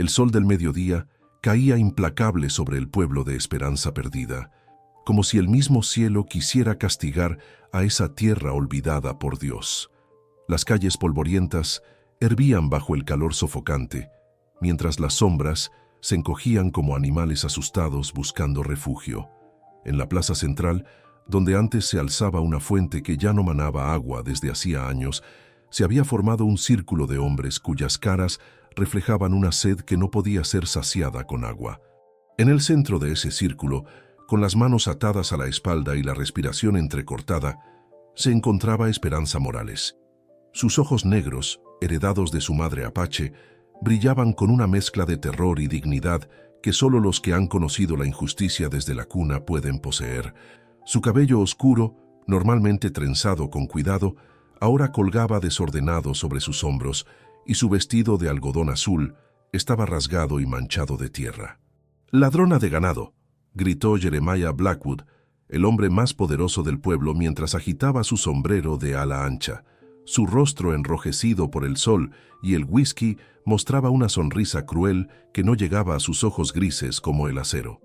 El sol del mediodía caía implacable sobre el pueblo de Esperanza Perdida, como si el mismo cielo quisiera castigar a esa tierra olvidada por Dios. Las calles polvorientas hervían bajo el calor sofocante, mientras las sombras se encogían como animales asustados buscando refugio. En la plaza central, donde antes se alzaba una fuente que ya no manaba agua desde hacía años, se había formado un círculo de hombres cuyas caras reflejaban una sed que no podía ser saciada con agua. En el centro de ese círculo, con las manos atadas a la espalda y la respiración entrecortada, se encontraba Esperanza Morales. Sus ojos negros, heredados de su madre apache, brillaban con una mezcla de terror y dignidad que solo los que han conocido la injusticia desde la cuna pueden poseer. Su cabello oscuro, normalmente trenzado con cuidado, ahora colgaba desordenado sobre sus hombros, y su vestido de algodón azul estaba rasgado y manchado de tierra. «¡Ladrona de ganado!», gritó Jeremiah Blackwood, el hombre más poderoso del pueblo, mientras agitaba su sombrero de ala ancha. Su rostro enrojecido por el sol y el whisky mostraba una sonrisa cruel que no llegaba a sus ojos grises como el acero.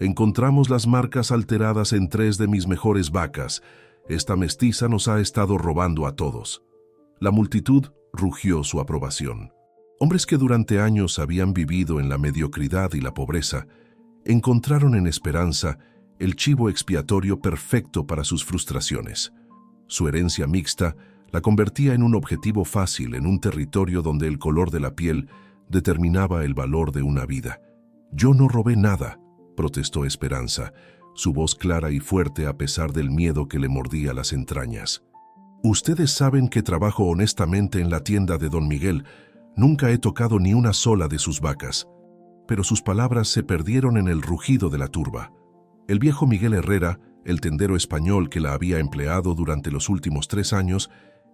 «Encontramos las marcas alteradas en 3 de mis mejores vacas. Esta mestiza nos ha estado robando a todos». La multitud rugió su aprobación. Hombres que durante años habían vivido en la mediocridad y la pobreza, encontraron en Esperanza el chivo expiatorio perfecto para sus frustraciones. Su herencia mixta la convertía en un objetivo fácil en un territorio donde el color de la piel determinaba el valor de una vida. «Yo no robé nada», protestó Esperanza, su voz clara y fuerte a pesar del miedo que le mordía las entrañas. «Ustedes saben que trabajo honestamente en la tienda de Don Miguel. Nunca he tocado ni una sola de sus vacas». Pero sus palabras se perdieron en el rugido de la turba. El viejo Miguel Herrera, el tendero español que la había empleado durante los últimos 3 años,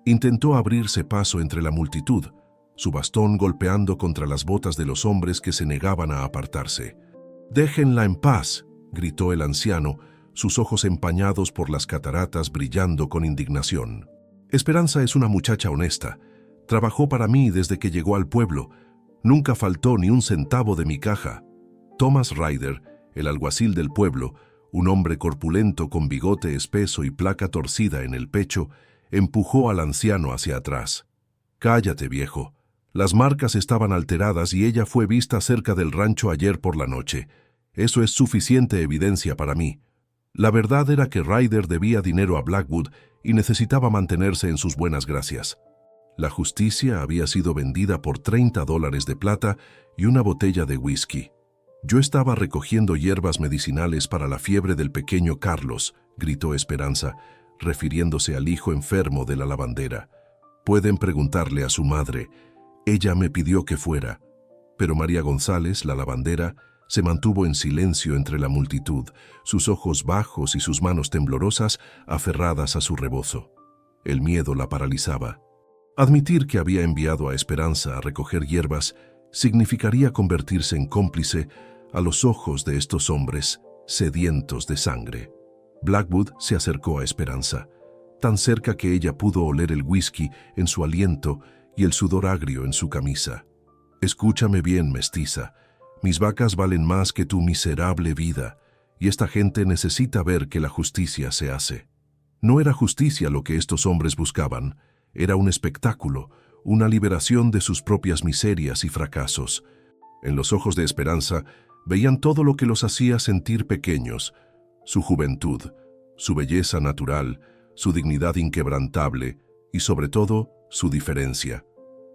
intentó abrirse paso entre la multitud, su bastón golpeando contra las botas de los hombres que se negaban a apartarse. «¡Déjenla en paz!», gritó el anciano, sus ojos empañados por las cataratas brillando con indignación. «Esperanza es una muchacha honesta. Trabajó para mí desde que llegó al pueblo. Nunca faltó ni un centavo de mi caja». Thomas Ryder, el alguacil del pueblo, un hombre corpulento con bigote espeso y placa torcida en el pecho, empujó al anciano hacia atrás. «Cállate, viejo. Las marcas estaban alteradas y ella fue vista cerca del rancho ayer por la noche. Eso es suficiente evidencia para mí». La verdad era que Ryder debía dinero a Blackwood y necesitaba mantenerse en sus buenas gracias. La justicia había sido vendida por $30 de plata y una botella de whisky. «Yo estaba recogiendo hierbas medicinales para la fiebre del pequeño Carlos», gritó Esperanza, refiriéndose al hijo enfermo de la lavandera. «Pueden preguntarle a su madre. Ella me pidió que fuera». Pero María González, la lavandera, se mantuvo en silencio entre la multitud, sus ojos bajos y sus manos temblorosas aferradas a su rebozo. El miedo la paralizaba. Admitir que había enviado a Esperanza a recoger hierbas significaría convertirse en cómplice a los ojos de estos hombres sedientos de sangre. Blackwood se acercó a Esperanza, tan cerca que ella pudo oler el whisky en su aliento y el sudor agrio en su camisa. «Escúchame bien, mestiza. Mis vacas valen más que tu miserable vida, y esta gente necesita ver que la justicia se hace». No era justicia lo que estos hombres buscaban, era un espectáculo, una liberación de sus propias miserias y fracasos. En los ojos de Esperanza veían todo lo que los hacía sentir pequeños: su juventud, su belleza natural, su dignidad inquebrantable y, sobre todo, su diferencia.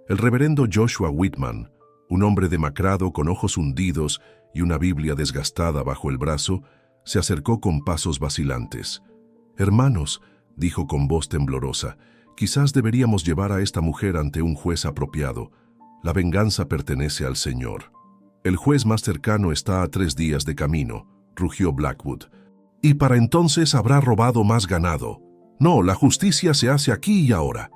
El reverendo Joshua Whitman, un hombre demacrado con ojos hundidos y una Biblia desgastada bajo el brazo, se acercó con pasos vacilantes. «Hermanos», dijo con voz temblorosa, «quizás deberíamos llevar a esta mujer ante un juez apropiado. La venganza pertenece al Señor». «El juez más cercano está a 3 días de camino», rugió Blackwood. «Y para entonces habrá robado más ganado. No, la justicia se hace aquí y ahora».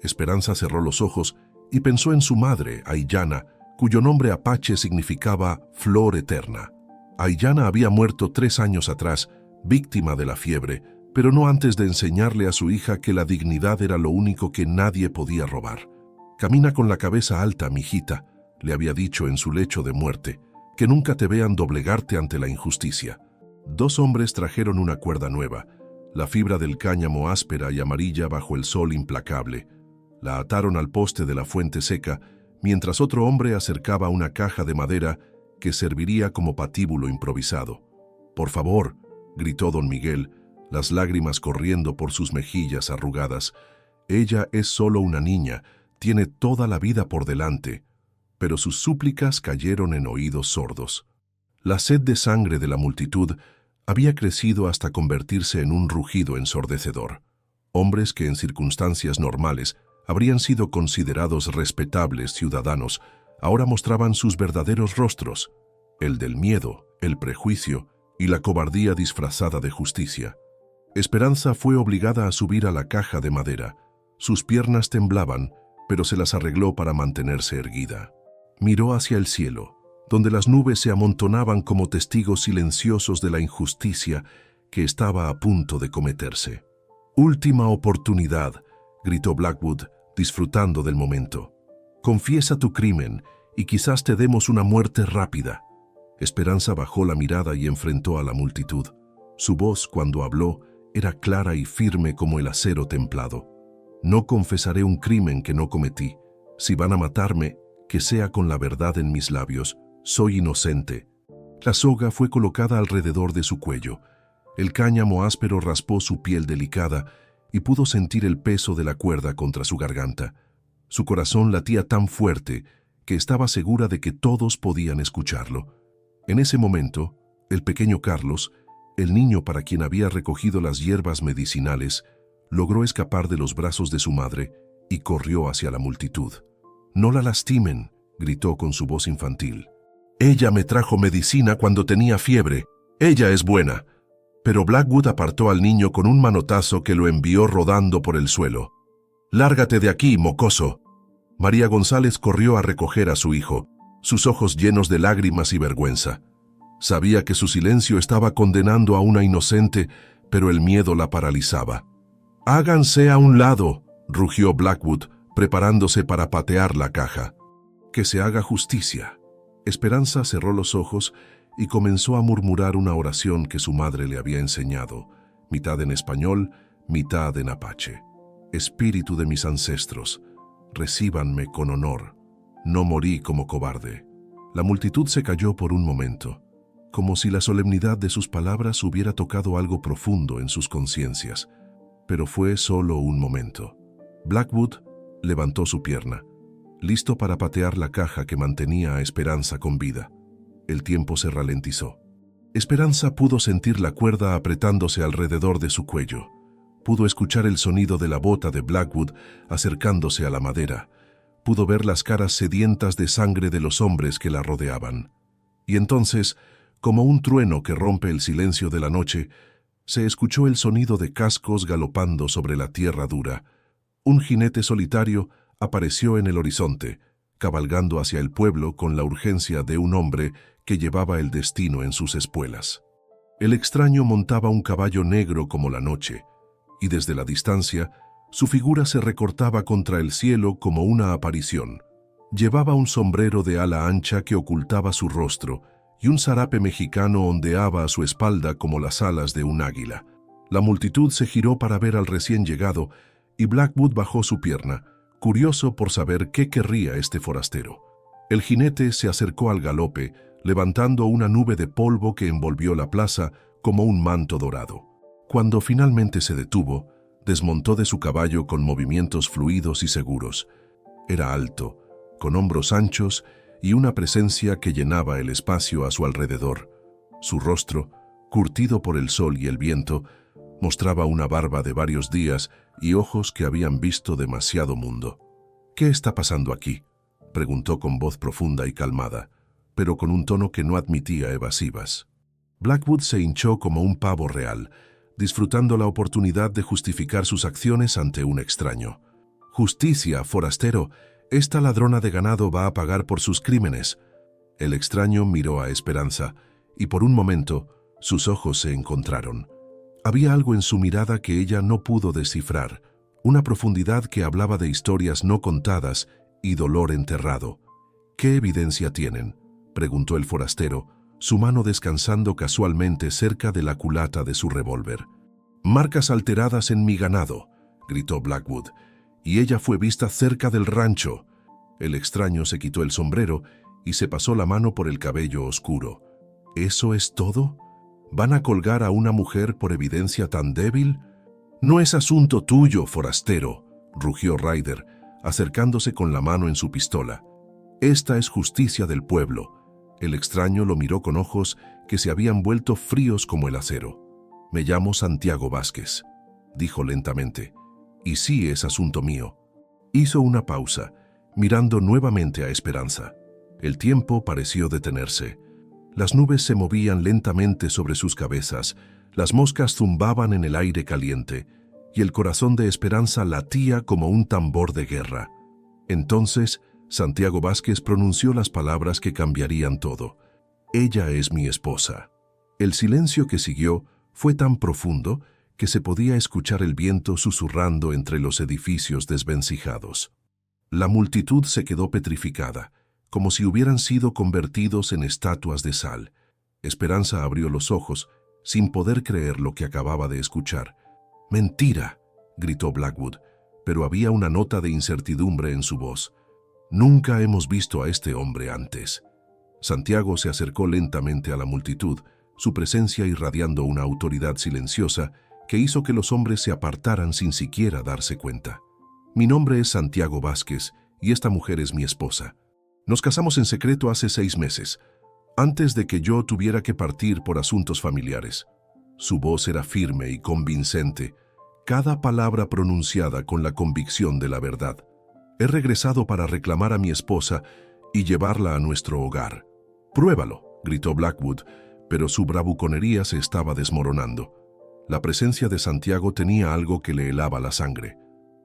Esperanza cerró los ojos y pensó en su madre, Aiyana, cuyo nombre apache significaba flor eterna. Aiyana había muerto 3 años atrás, víctima de la fiebre, pero no antes de enseñarle a su hija que la dignidad era lo único que nadie podía robar. «Camina con la cabeza alta, mijita. le había dicho en su lecho de muerte, que nunca te vean doblegarte ante la injusticia. 2 hombres trajeron una cuerda nueva, la fibra del cáñamo áspera y amarilla bajo el sol implacable. La ataron al poste de la fuente seca, mientras otro hombre acercaba una caja de madera que serviría como patíbulo improvisado. «Por favor», gritó don Miguel, las lágrimas corriendo por sus mejillas arrugadas. «Ella es solo una niña, tiene toda la vida por delante». Pero sus súplicas cayeron en oídos sordos. La sed de sangre de la multitud había crecido hasta convertirse en un rugido ensordecedor. Hombres que en circunstancias normales habrían sido considerados respetables ciudadanos, ahora mostraban sus verdaderos rostros, el del miedo, el prejuicio y la cobardía disfrazada de justicia. Esperanza fue obligada a subir a la caja de madera. Sus piernas temblaban, pero se las arregló para mantenerse erguida. Miró hacia el cielo, donde las nubes se amontonaban como testigos silenciosos de la injusticia que estaba a punto de cometerse. «Última oportunidad», gritó Blackwood, disfrutando del momento. «Confiesa tu crimen y quizás te demos una muerte rápida». Esperanza bajó la mirada y enfrentó a la multitud. Su voz, cuando habló, era clara y firme como el acero templado. «No confesaré un crimen que no cometí. Si van a matarme, que sea con la verdad en mis labios. Soy inocente». La soga fue colocada alrededor de su cuello. El cáñamo áspero raspó su piel delicada y pudo sentir el peso de la cuerda contra su garganta. Su corazón latía tan fuerte que estaba segura de que todos podían escucharlo. En ese momento, el pequeño Carlos, el niño para quien había recogido las hierbas medicinales, logró escapar de los brazos de su madre y corrió hacia la multitud. «No la lastimen», gritó con su voz infantil. «Ella me trajo medicina cuando tenía fiebre. Ella es buena». Pero Blackwood apartó al niño con un manotazo que lo envió rodando por el suelo. «Lárgate de aquí, mocoso». María González corrió a recoger a su hijo, sus ojos llenos de lágrimas y vergüenza. Sabía que su silencio estaba condenando a una inocente, pero el miedo la paralizaba. «Háganse a un lado», rugió Blackwood, preparándose para patear la caja. «Que se haga justicia». Esperanza cerró los ojos y comenzó a murmurar una oración que su madre le había enseñado, mitad en español, mitad en apache. «Espíritu de mis ancestros, recíbanme con honor. No morí como cobarde». La multitud se calló por un momento, como si la solemnidad de sus palabras hubiera tocado algo profundo en sus conciencias, pero fue solo un momento. Blackwood levantó su pierna, listo para patear la caja que mantenía a Esperanza con vida. El tiempo se ralentizó. Esperanza pudo sentir la cuerda apretándose alrededor de su cuello. Pudo escuchar el sonido de la bota de Blackwood acercándose a la madera. Pudo ver las caras sedientas de sangre de los hombres que la rodeaban. Y entonces, como un trueno que rompe el silencio de la noche, se escuchó el sonido de cascos galopando sobre la tierra dura. Un jinete solitario apareció en el horizonte, cabalgando hacia el pueblo con la urgencia de un hombre que llevaba el destino en sus espuelas. El extraño montaba un caballo negro como la noche, y desde la distancia, su figura se recortaba contra el cielo como una aparición. Llevaba un sombrero de ala ancha que ocultaba su rostro, y un zarape mexicano ondeaba a su espalda como las alas de un águila. La multitud se giró para ver al recién llegado, y Blackwood bajó su pierna, curioso por saber qué querría este forastero. El jinete se acercó al galope, levantando una nube de polvo que envolvió la plaza como un manto dorado. Cuando finalmente se detuvo, desmontó de su caballo con movimientos fluidos y seguros. Era alto, con hombros anchos y una presencia que llenaba el espacio a su alrededor. Su rostro, curtido por el sol y el viento, mostraba una barba de varios días y ojos que habían visto demasiado mundo. «¿Qué está pasando aquí?», preguntó con voz profunda y calmada, pero con un tono que no admitía evasivas. Blackwood se hinchó como un pavo real, disfrutando la oportunidad de justificar sus acciones ante un extraño. «Justicia, forastero, esta ladrona de ganado va a pagar por sus crímenes». El extraño miró a Esperanza, y por un momento sus ojos se encontraron. Había algo en su mirada que ella no pudo descifrar, una profundidad que hablaba de historias no contadas y dolor enterrado. ¿Qué evidencia tienen?, preguntó el forastero, su mano descansando casualmente cerca de la culata de su revólver. «Marcas alteradas en mi ganado», gritó Blackwood, «y ella fue vista cerca del rancho». El extraño se quitó el sombrero y se pasó la mano por el cabello oscuro. «¿Eso es todo? ¿Van a colgar a una mujer por evidencia tan débil?» «No es asunto tuyo, forastero», rugió Ryder, acercándose con la mano en su pistola. «Esta es justicia del pueblo». El extraño lo miró con ojos que se habían vuelto fríos como el acero. «Me llamo Santiago Vázquez», dijo lentamente, «y sí es asunto mío». Hizo una pausa, mirando nuevamente a Esperanza. El tiempo pareció detenerse. Las nubes se movían lentamente sobre sus cabezas, las moscas zumbaban en el aire caliente, y el corazón de Esperanza latía como un tambor de guerra. Entonces, Santiago Vázquez pronunció las palabras que cambiarían todo. «Ella es mi esposa». El silencio que siguió fue tan profundo que se podía escuchar el viento susurrando entre los edificios desvencijados. La multitud se quedó petrificada, como si hubieran sido convertidos en estatuas de sal. Esperanza abrió los ojos, sin poder creer lo que acababa de escuchar. «¡Mentira!», gritó Blackwood, pero había una nota de incertidumbre en su voz. «Nunca hemos visto a este hombre antes». Santiago se acercó lentamente a la multitud, su presencia irradiando una autoridad silenciosa que hizo que los hombres se apartaran sin siquiera darse cuenta. «Mi nombre es Santiago Vázquez y esta mujer es mi esposa. Nos casamos en secreto hace 6 meses, antes de que yo tuviera que partir por asuntos familiares». Su voz era firme y convincente, cada palabra pronunciada con la convicción de la verdad. «He regresado para reclamar a mi esposa y llevarla a nuestro hogar». «Pruébalo», gritó Blackwood, pero su bravuconería se estaba desmoronando. La presencia de Santiago tenía algo que le helaba la sangre.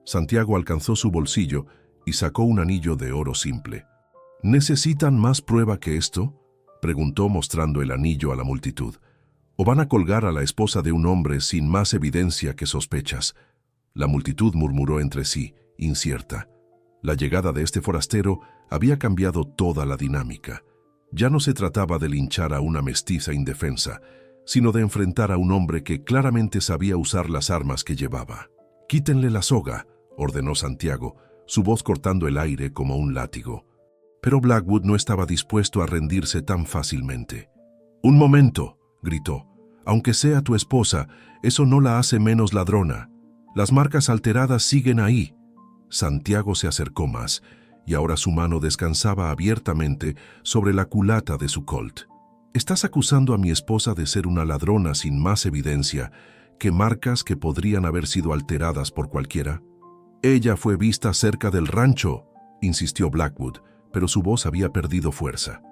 Santiago alcanzó su bolsillo y sacó un anillo de oro simple. «¿Necesitan más prueba que esto?», preguntó mostrando el anillo a la multitud. «¿O van a colgar a la esposa de un hombre sin más evidencia que sospechas?». La multitud murmuró entre sí, incierta. La llegada de este forastero había cambiado toda la dinámica. Ya no se trataba de linchar a una mestiza indefensa, sino de enfrentar a un hombre que claramente sabía usar las armas que llevaba. «Quítenle la soga», ordenó Santiago, su voz cortando el aire como un látigo. Pero Blackwood no estaba dispuesto a rendirse tan fácilmente. «Un momento», gritó. «Aunque sea tu esposa, eso no la hace menos ladrona. Las marcas alteradas siguen ahí». Santiago se acercó más, y ahora su mano descansaba abiertamente sobre la culata de su Colt. «¿Estás acusando a mi esposa de ser una ladrona sin más evidencia que marcas que podrían haber sido alteradas por cualquiera?» «Ella fue vista cerca del rancho», insistió Blackwood, pero su voz había perdido fuerza.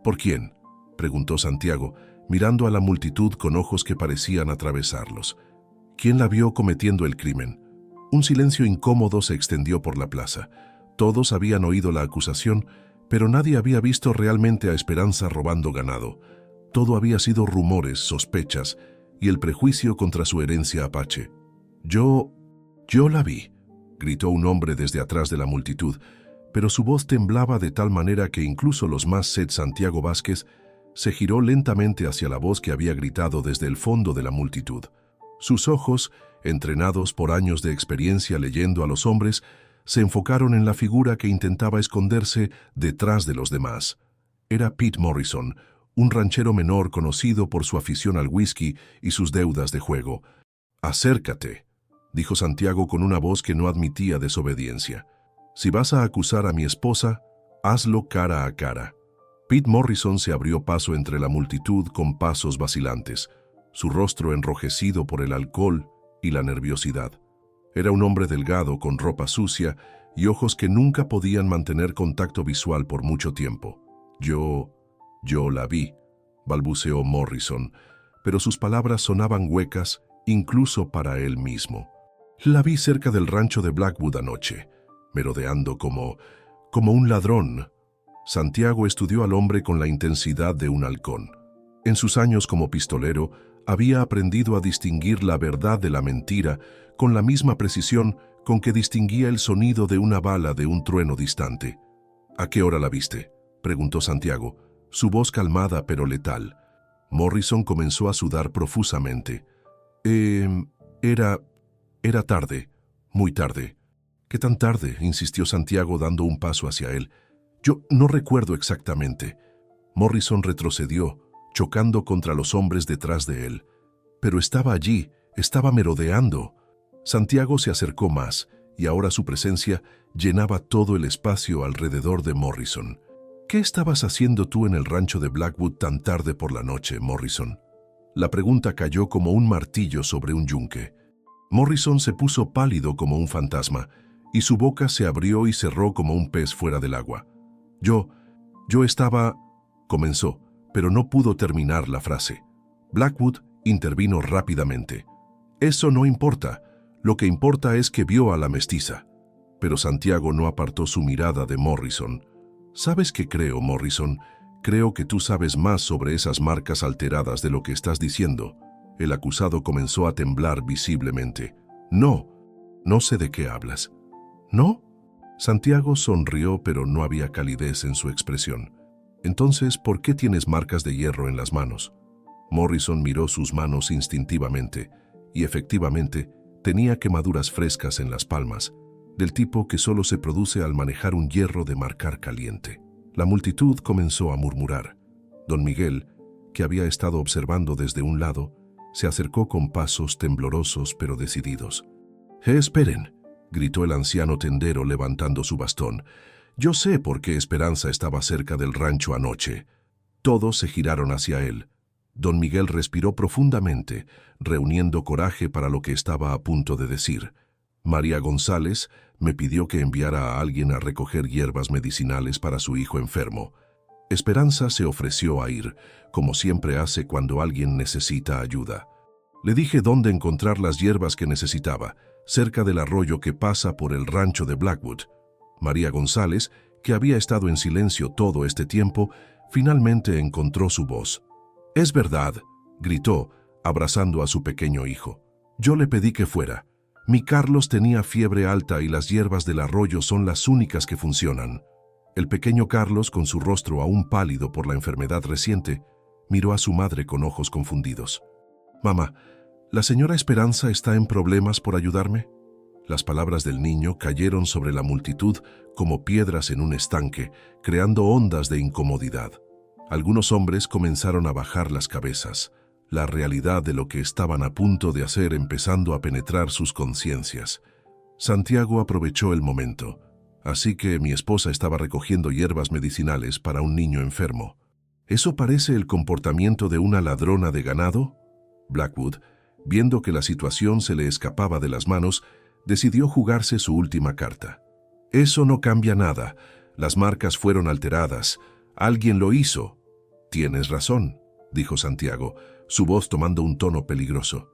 «¿Por quién?», preguntó Santiago, mirando a la multitud con ojos que parecían atravesarlos. «¿Quién la vio cometiendo el crimen?». Un silencio incómodo se extendió por la plaza. Todos habían oído la acusación, pero nadie había visto realmente a Esperanza robando ganado. Todo había sido rumores, sospechas y el prejuicio contra su herencia apache. Yo la vi», gritó un hombre desde atrás de la multitud, pero su voz temblaba de tal manera que incluso los más sed Santiago Vázquez se giró lentamente hacia la voz que había gritado desde el fondo de la multitud. Sus ojos, entrenados por años de experiencia leyendo a los hombres, se enfocaron en la figura que intentaba esconderse detrás de los demás. Era Pete Morrison, un ranchero menor conocido por su afición al whisky y sus deudas de juego. «Acércate», dijo Santiago con una voz que no admitía desobediencia. «Si vas a acusar a mi esposa, hazlo cara a cara». Pete Morrison se abrió paso entre la multitud con pasos vacilantes, su rostro enrojecido por el alcohol y la nerviosidad. Era un hombre delgado con ropa sucia y ojos que nunca podían mantener contacto visual por mucho tiempo. Yo la vi», balbuceó Morrison, pero sus palabras sonaban huecas incluso para él mismo. «La vi cerca del rancho de Blackwood anoche, merodeando como un ladrón». Santiago estudió al hombre con la intensidad de un halcón. En sus años como pistolero, había aprendido a distinguir la verdad de la mentira con la misma precisión con que distinguía el sonido de una bala de un trueno distante. «¿A qué hora la viste?», preguntó Santiago, su voz calmada pero letal. Morrison comenzó a sudar profusamente. Era tarde, muy tarde. ¿Qué tan tarde?, insistió Santiago dando un paso hacia él. Yo no recuerdo exactamente. Morrison retrocedió, chocando contra los hombres detrás de él. Pero estaba allí, estaba merodeando. Santiago se acercó más, y ahora su presencia llenaba todo el espacio alrededor de Morrison. ¿Qué estabas haciendo tú en el rancho de Blackwood tan tarde por la noche, Morrison? La pregunta cayó como un martillo sobre un yunque. Morrison se puso pálido como un fantasma, y su boca se abrió y cerró como un pez fuera del agua. Yo estaba... comenzó, pero no pudo terminar la frase. Blackwood intervino rápidamente. Eso no importa. Lo que importa es que vio a la mestiza. Pero Santiago no apartó su mirada de Morrison. ¿Sabes qué creo, Morrison? Creo que tú sabes más sobre esas marcas alteradas de lo que estás diciendo. El acusado comenzó a temblar visiblemente. No sé de qué hablas. ¿No? Santiago sonrió, pero no había calidez en su expresión. Entonces, ¿por qué tienes marcas de hierro en las manos? Morrison miró sus manos instintivamente, y efectivamente tenía quemaduras frescas en las palmas, del tipo que solo se produce al manejar un hierro de marcar caliente. La multitud comenzó a murmurar. Don Miguel, que había estado observando desde un lado, se acercó con pasos temblorosos pero decididos. Esperen», gritó el anciano tendero levantando su bastón. «Yo sé por qué Esperanza estaba cerca del rancho anoche». Todos se giraron hacia él. Don Miguel respiró profundamente, reuniendo coraje para lo que estaba a punto de decir. «María González me pidió que enviara a alguien a recoger hierbas medicinales para su hijo enfermo. Esperanza se ofreció a ir, como siempre hace cuando alguien necesita ayuda. Le dije dónde encontrar las hierbas que necesitaba, cerca del arroyo que pasa por el rancho de Blackwood. María González, que había estado en silencio todo este tiempo, finalmente encontró su voz. «Es verdad», gritó, abrazando a su pequeño hijo. «Yo le pedí que fuera. Mi Carlos tenía fiebre alta y las hierbas del arroyo son las únicas que funcionan». El pequeño Carlos, con su rostro aún pálido por la enfermedad reciente, miró a su madre con ojos confundidos. «Mamá, ¿la señora Esperanza está en problemas por ayudarme?». Las palabras del niño cayeron sobre la multitud como piedras en un estanque, creando ondas de incomodidad. Algunos hombres comenzaron a bajar las cabezas, la realidad de lo que estaban a punto de hacer empezando a penetrar sus conciencias. Santiago aprovechó el momento. «Así que mi esposa estaba recogiendo hierbas medicinales para un niño enfermo. ¿Eso parece el comportamiento de una ladrona de ganado?». Blackwood, viendo que la situación se le escapaba de las manos, decidió jugarse su última carta. «Eso no cambia nada. Las marcas fueron alteradas. Alguien lo hizo». «Tienes razón», dijo Santiago, su voz tomando un tono peligroso.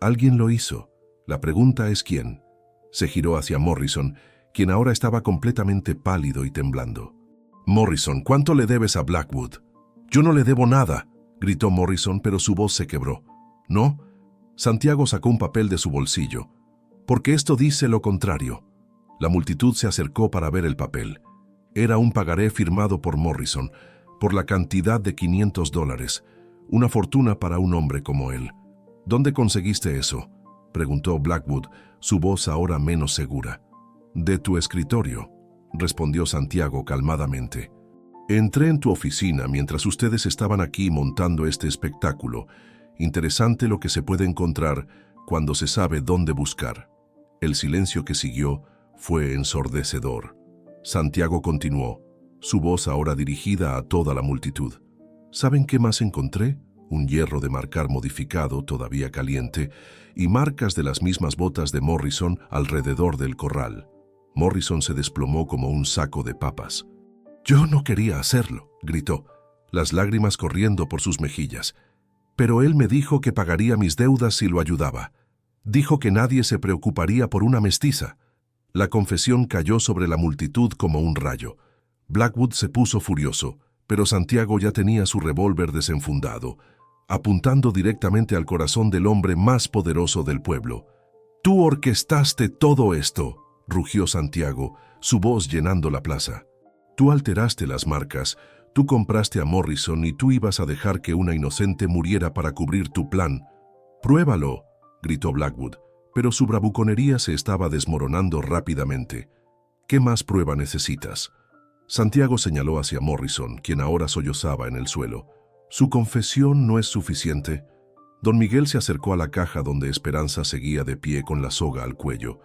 «Alguien lo hizo. La pregunta es quién». Se giró hacia Morrison, quien ahora estaba completamente pálido y temblando. «Morrison, ¿cuánto le debes a Blackwood?». «Yo no le debo nada», gritó Morrison, pero su voz se quebró. «¿No?». Santiago sacó un papel de su bolsillo. «Porque esto dice lo contrario». La multitud se acercó para ver el papel. Era un pagaré firmado por Morrison, por la cantidad de $500, una fortuna para un hombre como él. «¿Dónde conseguiste eso?», preguntó Blackwood, su voz ahora menos segura. «De tu escritorio», respondió Santiago calmadamente. «Entré en tu oficina mientras ustedes estaban aquí montando este espectáculo. Interesante lo que se puede encontrar cuando se sabe dónde buscar». El silencio que siguió fue ensordecedor. Santiago continuó, su voz ahora dirigida a toda la multitud. «¿Saben qué más encontré? Un hierro de marcar modificado, todavía caliente, y marcas de las mismas botas de Morrison alrededor del corral». Morrison se desplomó como un saco de papas. «Yo no quería hacerlo», gritó, las lágrimas corriendo por sus mejillas. «Pero él me dijo que pagaría mis deudas si lo ayudaba. Dijo que nadie se preocuparía por una mestiza». La confesión cayó sobre la multitud como un rayo. Blackwood se puso furioso, pero Santiago ya tenía su revólver desenfundado, apuntando directamente al corazón del hombre más poderoso del pueblo. «Tú orquestaste todo esto», rugió Santiago, su voz llenando la plaza. Tú alteraste las marcas, tú compraste a Morrison y tú ibas a dejar que una inocente muriera para cubrir tu plan. ¡Pruébalo!, gritó Blackwood, pero su bravuconería se estaba desmoronando rápidamente. ¿Qué más prueba necesitas? Santiago señaló hacia Morrison, quien ahora sollozaba en el suelo. ¿Su confesión no es suficiente? Don Miguel se acercó a la caja donde Esperanza seguía de pie con la soga al cuello.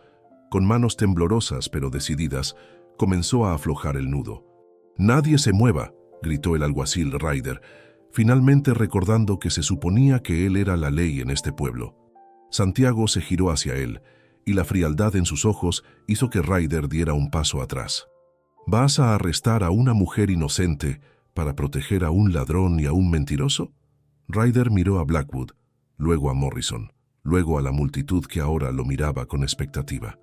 Con manos temblorosas pero decididas, comenzó a aflojar el nudo. «¡Nadie se mueva!», gritó el alguacil Ryder, finalmente recordando que se suponía que él era la ley en este pueblo. Santiago se giró hacia él, y la frialdad en sus ojos hizo que Ryder diera un paso atrás. ¿Vas a arrestar a una mujer inocente para proteger a un ladrón y a un mentiroso? Ryder miró a Blackwood, luego a Morrison, luego a la multitud que ahora lo miraba con expectativa.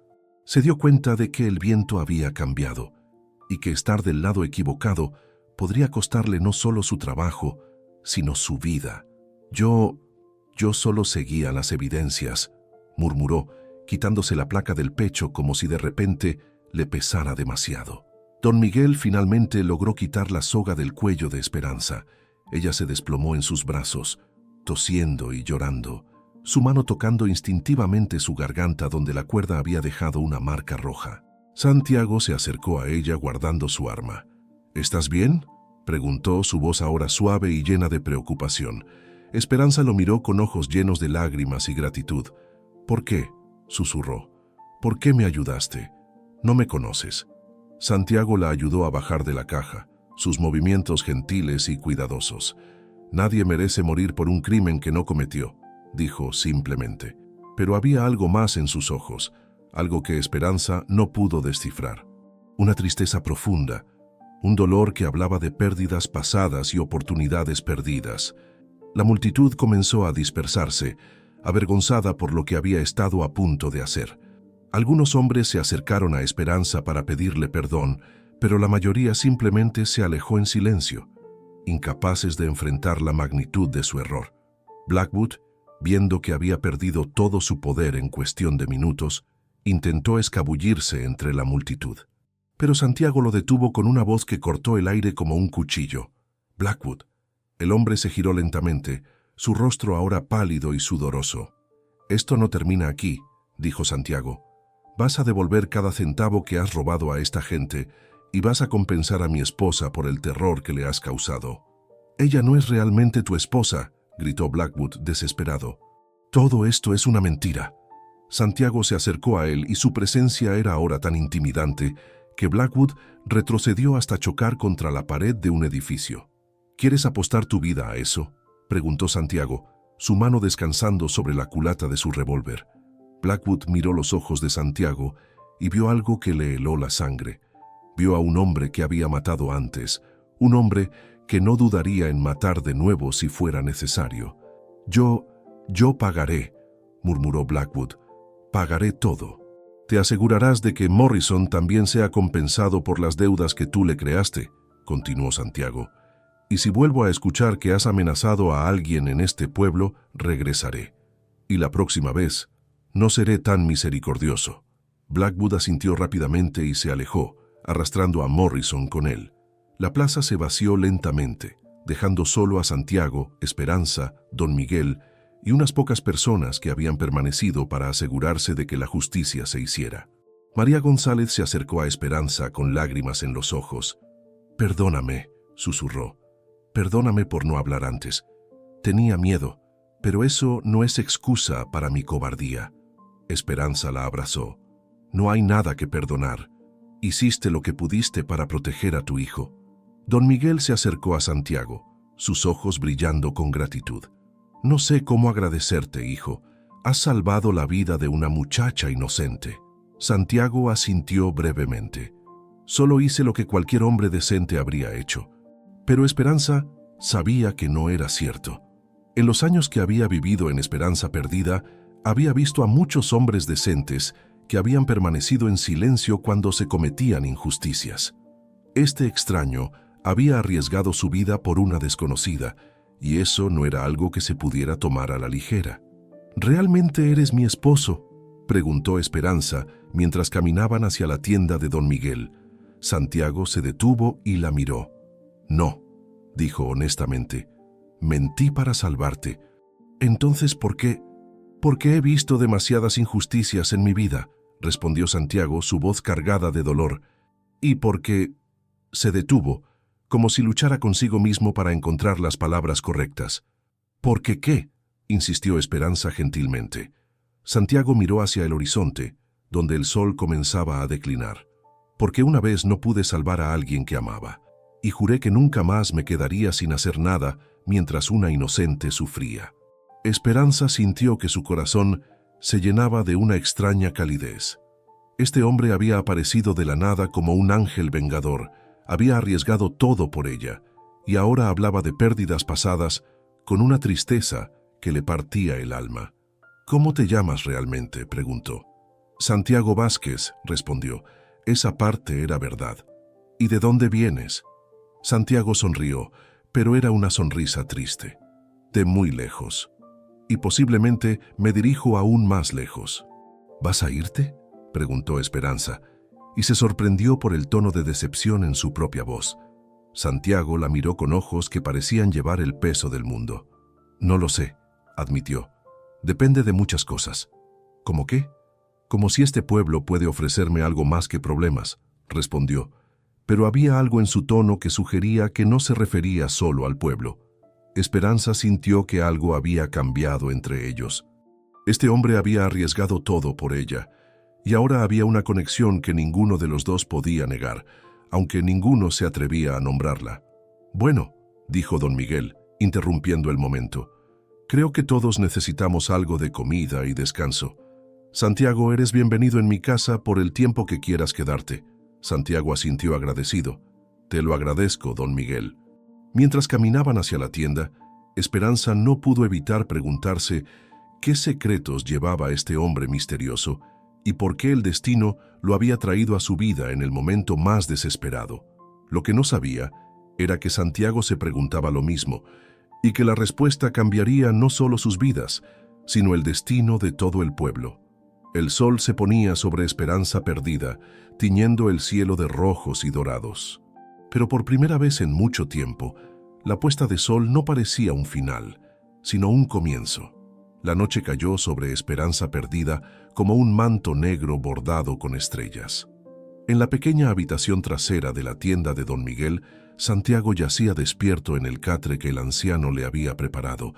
Se dio cuenta de que el viento había cambiado y que estar del lado equivocado podría costarle no solo su trabajo, sino su vida. Yo solo seguía las evidencias, murmuró, quitándose la placa del pecho como si de repente le pesara demasiado. Don Miguel finalmente logró quitar la soga del cuello de Esperanza. Ella se desplomó en sus brazos, tosiendo y llorando, su mano tocando instintivamente su garganta donde la cuerda había dejado una marca roja. Santiago se acercó a ella guardando su arma. «¿Estás bien?», preguntó, su voz ahora suave y llena de preocupación. Esperanza lo miró con ojos llenos de lágrimas y gratitud. «¿Por qué?», susurró. «¿Por qué me ayudaste? No me conoces». Santiago la ayudó a bajar de la caja, sus movimientos gentiles y cuidadosos. «Nadie merece morir por un crimen que no cometió», dijo simplemente. Pero había algo más en sus ojos, algo que Esperanza no pudo descifrar. Una tristeza profunda, un dolor que hablaba de pérdidas pasadas y oportunidades perdidas. La multitud comenzó a dispersarse, avergonzada por lo que había estado a punto de hacer. Algunos hombres se acercaron a Esperanza para pedirle perdón, pero la mayoría simplemente se alejó en silencio, incapaces de enfrentar la magnitud de su error. Blackwood, viendo que había perdido todo su poder en cuestión de minutos, intentó escabullirse entre la multitud. Pero Santiago lo detuvo con una voz que cortó el aire como un cuchillo. «Blackwood». El hombre se giró lentamente, su rostro ahora pálido y sudoroso. «Esto no termina aquí», dijo Santiago. «Vas a devolver cada centavo que has robado a esta gente y vas a compensar a mi esposa por el terror que le has causado». «Ella no es realmente tu esposa», gritó Blackwood desesperado. «Todo esto es una mentira». Santiago se acercó a él y su presencia era ahora tan intimidante que Blackwood retrocedió hasta chocar contra la pared de un edificio. «¿Quieres apostar tu vida a eso?», preguntó Santiago, su mano descansando sobre la culata de su revólver. Blackwood miró los ojos de Santiago y vio algo que le heló la sangre. Vio a un hombre que había matado antes, un hombre que no dudaría en matar de nuevo si fuera necesario. Yo pagaré», murmuró Blackwood. «Pagaré todo. Te asegurarás de que Morrison también sea compensado por las deudas que tú le creaste», continuó Santiago. «Y si vuelvo a escuchar que has amenazado a alguien en este pueblo, regresaré. Y la próxima vez, no seré tan misericordioso». Blackwood asintió rápidamente y se alejó, arrastrando a Morrison con él. La plaza se vació lentamente, dejando solo a Santiago, Esperanza, Don Miguel y unas pocas personas que habían permanecido para asegurarse de que la justicia se hiciera. María González se acercó a Esperanza con lágrimas en los ojos. «Perdóname», susurró. «Perdóname por no hablar antes. Tenía miedo, pero eso no es excusa para mi cobardía». Esperanza la abrazó. «No hay nada que perdonar. Hiciste lo que pudiste para proteger a tu hijo». Don Miguel se acercó a Santiago, sus ojos brillando con gratitud. «No sé cómo agradecerte, hijo. Has salvado la vida de una muchacha inocente». Santiago asintió brevemente. «Solo hice lo que cualquier hombre decente habría hecho». Pero Esperanza sabía que no era cierto. En los años que había vivido en Esperanza Perdida, había visto a muchos hombres decentes que habían permanecido en silencio cuando se cometían injusticias. Este extraño había arriesgado su vida por una desconocida, y eso no era algo que se pudiera tomar a la ligera. «¿Realmente eres mi esposo?», preguntó Esperanza mientras caminaban hacia la tienda de Don Miguel. Santiago se detuvo y la miró. «No», dijo honestamente, «mentí para salvarte». «Entonces, ¿por qué?» «Porque he visto demasiadas injusticias en mi vida», respondió Santiago, su voz cargada de dolor. «Y porque…» Se detuvo, como si luchara consigo mismo para encontrar las palabras correctas. «¿Por qué qué?», insistió Esperanza gentilmente. Santiago miró hacia el horizonte, donde el sol comenzaba a declinar. «Porque una vez no pude salvar a alguien que amaba, y juré que nunca más me quedaría sin hacer nada mientras una inocente sufría». Esperanza sintió que su corazón se llenaba de una extraña calidez. Este hombre había aparecido de la nada como un ángel vengador, había arriesgado todo por ella, y ahora hablaba de pérdidas pasadas con una tristeza que le partía el alma. «¿Cómo te llamas realmente?», preguntó. «Santiago Vázquez», respondió. Esa parte era verdad. «¿Y de dónde vienes?». Santiago sonrió, pero era una sonrisa triste. «De muy lejos. Y posiblemente me dirijo aún más lejos». «¿Vas a irte?», preguntó Esperanza, y se sorprendió por el tono de decepción en su propia voz. Santiago la miró con ojos que parecían llevar el peso del mundo. «No lo sé», admitió. «Depende de muchas cosas». «¿Cómo qué?». «Como si este pueblo puede ofrecerme algo más que problemas», respondió. Pero había algo en su tono que sugería que no se refería solo al pueblo. Esperanza sintió que algo había cambiado entre ellos. Este hombre había arriesgado todo por ella, y ahora había una conexión que ninguno de los dos podía negar, aunque ninguno se atrevía a nombrarla. «Bueno», dijo don Miguel, interrumpiendo el momento, «creo que todos necesitamos algo de comida y descanso. Santiago, eres bienvenido en mi casa por el tiempo que quieras quedarte». Santiago asintió agradecido. «Te lo agradezco, don Miguel». Mientras caminaban hacia la tienda, Esperanza no pudo evitar preguntarse qué secretos llevaba este hombre misterioso y por qué el destino lo había traído a su vida en el momento más desesperado. Lo que no sabía era que Santiago se preguntaba lo mismo y que la respuesta cambiaría no solo sus vidas, sino el destino de todo el pueblo. El sol se ponía sobre Esperanza perdida, tiñendo el cielo de rojos y dorados. Pero por primera vez en mucho tiempo, la puesta de sol no parecía un final, sino un comienzo. La noche cayó sobre Esperanza perdida como un manto negro bordado con estrellas. En la pequeña habitación trasera de la tienda de don Miguel, Santiago yacía despierto en el catre que el anciano le había preparado,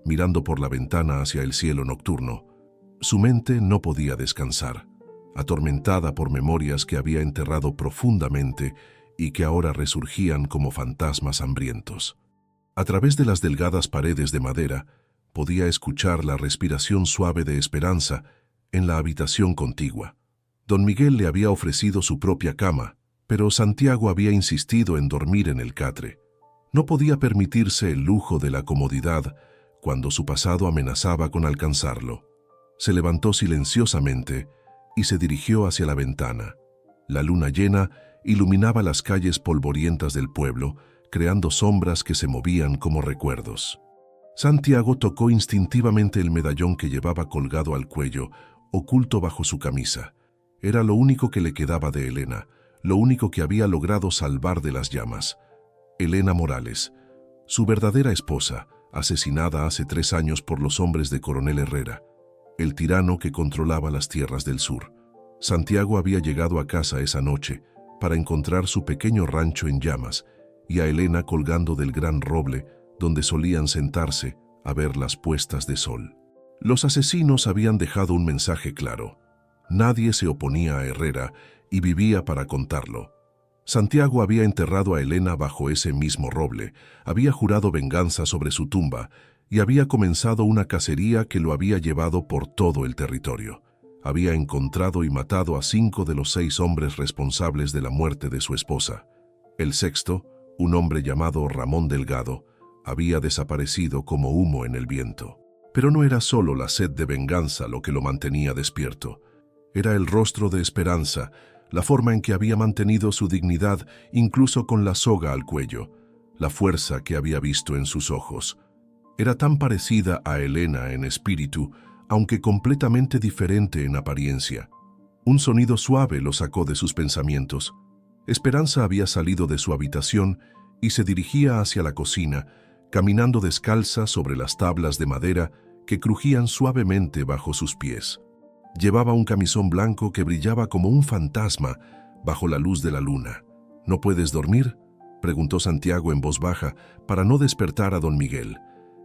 mirando por la ventana hacia el cielo nocturno. Su mente no podía descansar, atormentada por memorias que había enterrado profundamente y que ahora resurgían como fantasmas hambrientos. A través de las delgadas paredes de madera, podía escuchar la respiración suave de Esperanza en la habitación contigua. Don Miguel le había ofrecido su propia cama, pero Santiago había insistido en dormir en el catre. No podía permitirse el lujo de la comodidad cuando su pasado amenazaba con alcanzarlo. Se levantó silenciosamente y se dirigió hacia la ventana. La luna llena iluminaba las calles polvorientas del pueblo, creando sombras que se movían como recuerdos. Santiago tocó instintivamente el medallón que llevaba colgado al cuello, oculto bajo su camisa. Era lo único que le quedaba de Elena, lo único que había logrado salvar de las llamas. Elena Morales, su verdadera esposa, asesinada hace 3 años por los hombres de Coronel Herrera, el tirano que controlaba las tierras del sur. Santiago había llegado a casa esa noche para encontrar su pequeño rancho en llamas y a Elena colgando del gran roble donde solían sentarse a ver las puestas de sol. Los asesinos habían dejado un mensaje claro. Nadie se oponía a Herrera y vivía para contarlo. Santiago había enterrado a Elena bajo ese mismo roble, había jurado venganza sobre su tumba y había comenzado una cacería que lo había llevado por todo el territorio. Había encontrado y matado a 5 de los 6 hombres responsables de la muerte de su esposa. El sexto, un hombre llamado Ramón Delgado, había desaparecido como humo en el viento. Pero no era solo la sed de venganza lo que lo mantenía despierto. Era el rostro de Esperanza, la forma en que había mantenido su dignidad incluso con la soga al cuello, la fuerza que había visto en sus ojos. Era tan parecida a Elena en espíritu, aunque completamente diferente en apariencia. Un sonido suave lo sacó de sus pensamientos. Esperanza había salido de su habitación y se dirigía hacia la cocina, caminando descalza sobre las tablas de madera que crujían suavemente bajo sus pies. Llevaba un camisón blanco que brillaba como un fantasma bajo la luz de la luna. ¿No puedes dormir?, preguntó Santiago en voz baja para no despertar a don Miguel.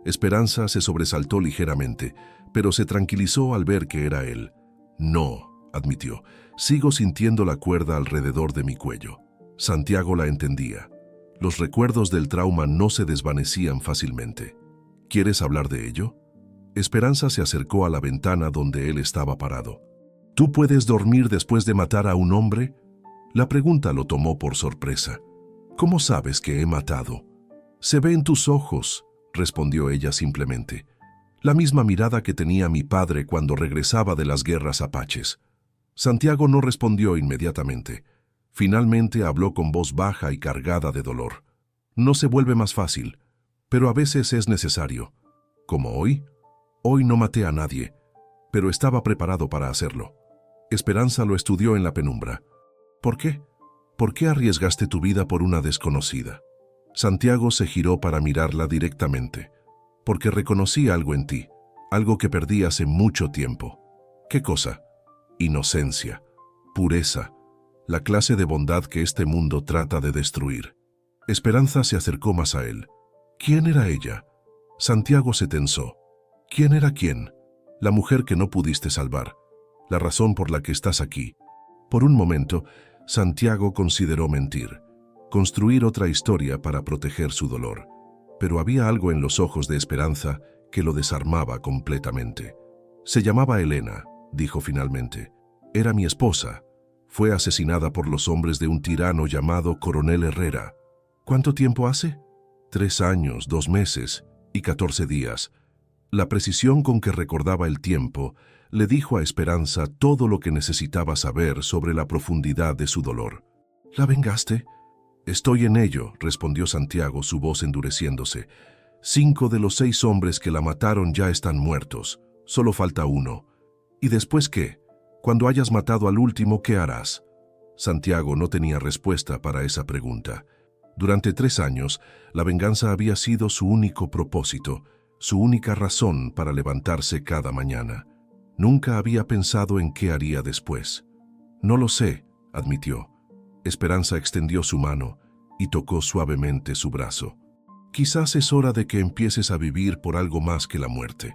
Esperanza se sobresaltó ligeramente, pero se tranquilizó al ver que era él. No, admitió, sigo sintiendo la cuerda alrededor de mi cuello. Santiago la entendía. Los recuerdos del trauma no se desvanecían fácilmente. ¿Quieres hablar de ello? Esperanza se acercó a la ventana donde él estaba parado. ¿Tú puedes dormir después de matar a un hombre? La pregunta lo tomó por sorpresa. ¿Cómo sabes que he matado? Se ve en tus ojos, respondió ella simplemente. La misma mirada que tenía mi padre cuando regresaba de las guerras apaches. Santiago no respondió inmediatamente. Finalmente habló con voz baja y cargada de dolor. No se vuelve más fácil, pero a veces es necesario. ¿Como hoy? Hoy no maté a nadie, pero estaba preparado para hacerlo. Esperanza lo estudió en la penumbra. ¿Por qué? ¿Por qué arriesgaste tu vida por una desconocida? Santiago se giró para mirarla directamente. Porque reconocí algo en ti, algo que perdí hace mucho tiempo. ¿Qué cosa? Inocencia, pureza, la clase de bondad que este mundo trata de destruir. Esperanza se acercó más a él. ¿Quién era ella? Santiago se tensó. ¿Quién era quién? La mujer que no pudiste salvar, la razón por la que estás aquí. Por un momento, Santiago consideró mentir, construir otra historia para proteger su dolor. Pero había algo en los ojos de Esperanza que lo desarmaba completamente. Se llamaba Elena, dijo finalmente. Era mi esposa. Fue asesinada por los hombres de un tirano llamado Coronel Herrera. ¿Cuánto tiempo hace? 3 años, 2 meses y 14 días. La precisión con que recordaba el tiempo le dijo a Esperanza todo lo que necesitaba saber sobre la profundidad de su dolor. ¿La vengaste? Estoy en ello, respondió Santiago, su voz endureciéndose. 5 de los 6 hombres que la mataron ya están muertos. Solo falta uno. ¿Y después qué? Cuando hayas matado al último, ¿qué harás? Santiago no tenía respuesta para esa pregunta. Durante 3 años, la venganza había sido su único propósito, su única razón para levantarse cada mañana. Nunca había pensado en qué haría después. No lo sé, admitió. Esperanza extendió su mano y tocó suavemente su brazo. Quizás es hora de que empieces a vivir por algo más que la muerte.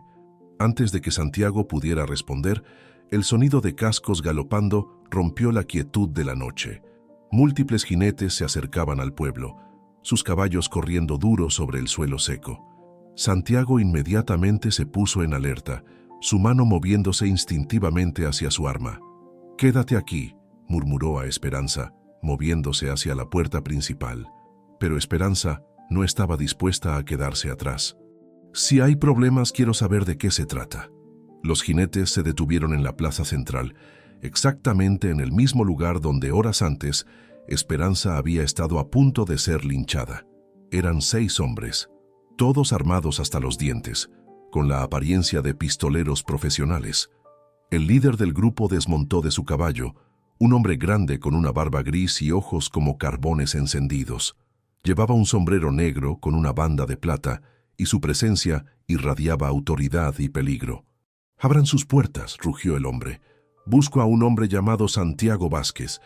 Antes de que Santiago pudiera responder, el sonido de cascos galopando rompió la quietud de la noche. Múltiples jinetes se acercaban al pueblo, sus caballos corriendo duro sobre el suelo seco. Santiago inmediatamente se puso en alerta, su mano moviéndose instintivamente hacia su arma. «Quédate aquí», murmuró a Esperanza, moviéndose hacia la puerta principal. Pero Esperanza no estaba dispuesta a quedarse atrás. «Si hay problemas, quiero saber de qué se trata». Los jinetes se detuvieron en la plaza central, exactamente en el mismo lugar donde horas antes Esperanza había estado a punto de ser linchada. Eran 6 hombres, todos armados hasta los dientes, con la apariencia de pistoleros profesionales. El líder del grupo desmontó de su caballo, un hombre grande con una barba gris y ojos como carbones encendidos. Llevaba un sombrero negro con una banda de plata y su presencia irradiaba autoridad y peligro. «Abran sus puertas», rugió el hombre. «Busco a un hombre llamado Santiago Vázquez».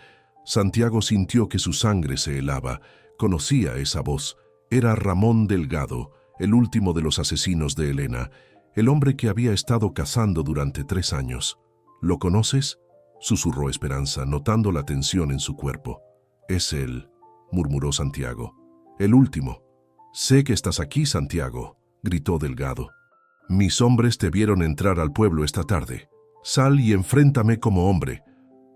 Santiago sintió que su sangre se helaba. Conocía esa voz. Era Ramón Delgado, el último de los asesinos de Elena, el hombre que había estado cazando durante 3 años. «¿Lo conoces?», susurró Esperanza, notando la tensión en su cuerpo. «Es él», murmuró Santiago. «El último». «Sé que estás aquí, Santiago», gritó Delgado. «Mis hombres te vieron entrar al pueblo esta tarde. Sal y enfréntame como hombre».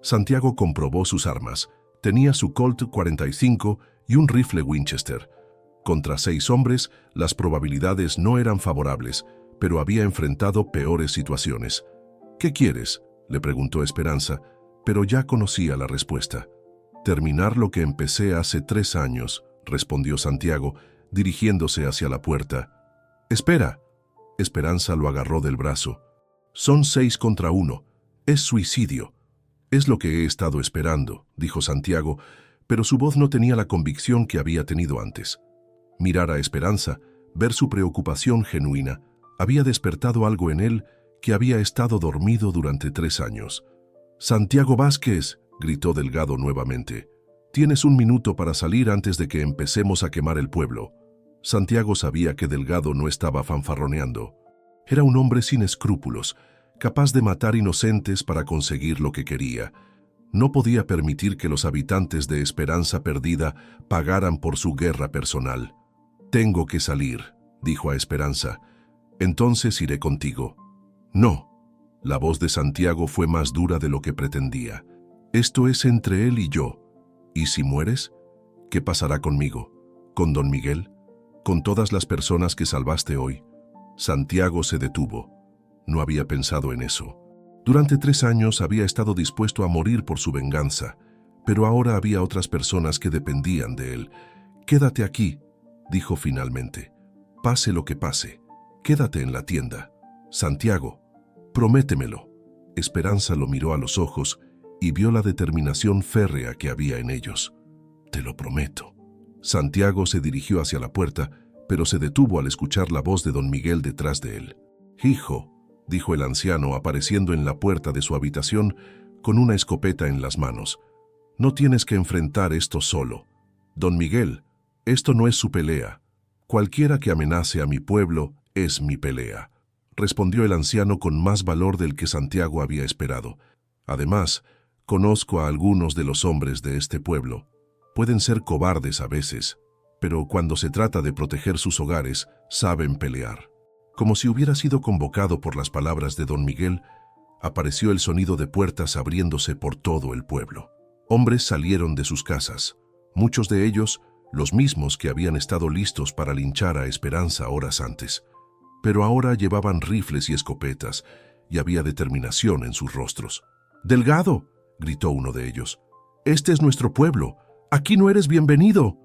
Santiago comprobó sus armas. Tenía su Colt 45 y un rifle Winchester. Contra 6 hombres, las probabilidades no eran favorables, pero había enfrentado peores situaciones. «¿Qué quieres?», le preguntó Esperanza, pero ya conocía la respuesta. «Terminar lo que empecé hace 3 años», respondió Santiago, dirigiéndose hacia la puerta. «Espera». Esperanza lo agarró del brazo. «Son 6 contra 1. Es suicidio». «Es lo que he estado esperando», dijo Santiago, pero su voz no tenía la convicción que había tenido antes. Mirar a Esperanza, ver su preocupación genuina, había despertado algo en él que había estado dormido durante 3 años. «Santiago Vázquez», gritó Delgado nuevamente. «Tienes 1 minuto para salir antes de que empecemos a quemar el pueblo». Santiago sabía que Delgado no estaba fanfarroneando. Era un hombre sin escrúpulos, capaz de matar inocentes para conseguir lo que quería. No podía permitir que los habitantes de Esperanza Perdida pagaran por su guerra personal. «Tengo que salir», dijo a Esperanza. «Entonces iré contigo». «No». La voz de Santiago fue más dura de lo que pretendía. «Esto es entre él y yo. ¿Y si mueres? ¿Qué pasará conmigo? ¿Con don Miguel? ¿Con todas las personas que salvaste hoy?» Santiago se detuvo. No había pensado en eso. Durante 3 años había estado dispuesto a morir por su venganza, pero ahora había otras personas que dependían de él. «Quédate aquí», dijo finalmente. «Pase lo que pase, quédate en la tienda. Santiago, prométemelo». Esperanza lo miró a los ojos y vio la determinación férrea que había en ellos. «Te lo prometo». Santiago se dirigió hacia la puerta, pero se detuvo al escuchar la voz de don Miguel detrás de él. «Hijo», dijo el anciano apareciendo en la puerta de su habitación con una escopeta en las manos, «no tienes que enfrentar esto solo. Don Miguel, esto no es su pelea. Cualquiera que amenace a mi pueblo es mi pelea», respondió el anciano con más valor del que Santiago había esperado. «Además, conozco a algunos de los hombres de este pueblo. Pueden ser cobardes a veces, pero cuando se trata de proteger sus hogares, saben pelear». Como si hubiera sido convocado por las palabras de don Miguel, apareció el sonido de puertas abriéndose por todo el pueblo. Hombres salieron de sus casas, muchos de ellos los mismos que habían estado listos para linchar a Esperanza horas antes. Pero ahora llevaban rifles y escopetas, y había determinación en sus rostros. «Delgado», gritó uno de ellos, «este es nuestro pueblo. Aquí no eres bienvenido».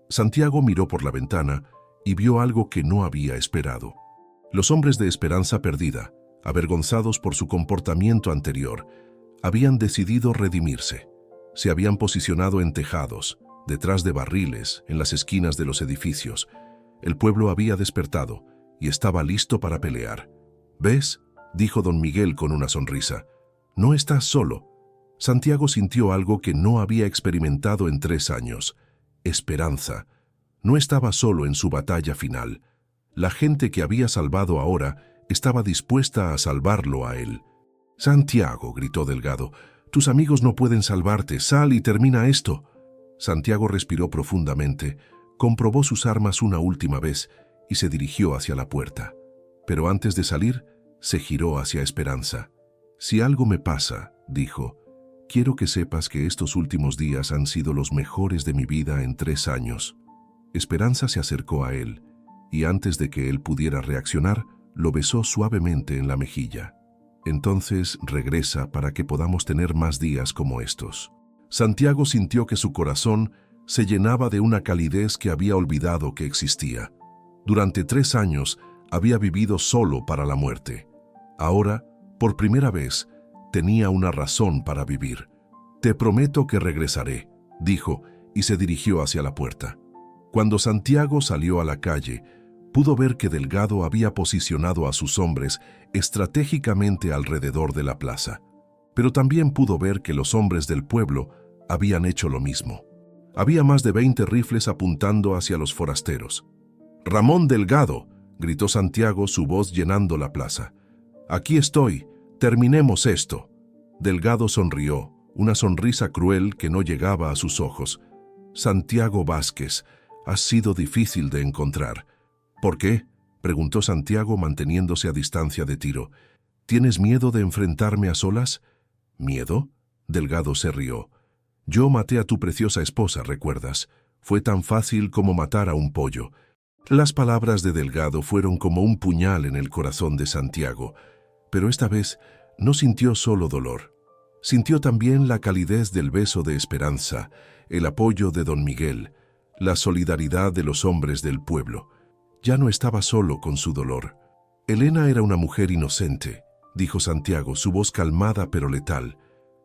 Santiago miró por la ventana y vio algo que no había esperado. Los hombres de Esperanza Perdida, avergonzados por su comportamiento anterior, habían decidido redimirse. Se habían posicionado en tejados, detrás de barriles, en las esquinas de los edificios. El pueblo había despertado y estaba listo para pelear. «¿Ves?», dijo don Miguel con una sonrisa. «No estás solo». Santiago sintió algo que no había experimentado en 3 años. Esperanza. No estaba solo en su batalla final. La gente que había salvado ahora estaba dispuesta a salvarlo a él. «Santiago», gritó Delgado, «tus amigos no pueden salvarte. Sal y termina esto». Santiago respiró profundamente, comprobó sus armas una última vez y se dirigió hacia la puerta. Pero antes de salir, se giró hacia Esperanza. «Si algo me pasa», dijo, «quiero que sepas que estos últimos días han sido los mejores de mi vida en 3 años». Esperanza se acercó a él, y antes de que él pudiera reaccionar, lo besó suavemente en la mejilla. «Entonces regresa para que podamos tener más días como estos». Santiago sintió que su corazón se llenaba de una calidez que había olvidado que existía. Durante 3 años había vivido solo para la muerte. Ahora, por primera vez, tenía una razón para vivir. «Te prometo que regresaré», dijo, y se dirigió hacia la puerta. Cuando Santiago salió a la calle, pudo ver que Delgado había posicionado a sus hombres estratégicamente alrededor de la plaza. Pero también pudo ver que los hombres del pueblo habían hecho lo mismo. Había más de 20 rifles apuntando hacia los forasteros. «Ramón Delgado», gritó Santiago, su voz llenando la plaza. «Aquí estoy, terminemos esto». Delgado sonrió, una sonrisa cruel que no llegaba a sus ojos. «Santiago Vázquez, has sido difícil de encontrar». «¿Por qué?», preguntó Santiago manteniéndose a distancia de tiro. «¿Tienes miedo de enfrentarme a solas?» «¿Miedo?», Delgado se rió. «Yo maté a tu preciosa esposa, ¿recuerdas? Fue tan fácil como matar a un pollo». Las palabras de Delgado fueron como un puñal en el corazón de Santiago, pero esta vez no sintió solo dolor. Sintió también la calidez del beso de Esperanza, el apoyo de don Miguel, la solidaridad de los hombres del pueblo. Ya no estaba solo con su dolor. «Elena era una mujer inocente», dijo Santiago, su voz calmada pero letal.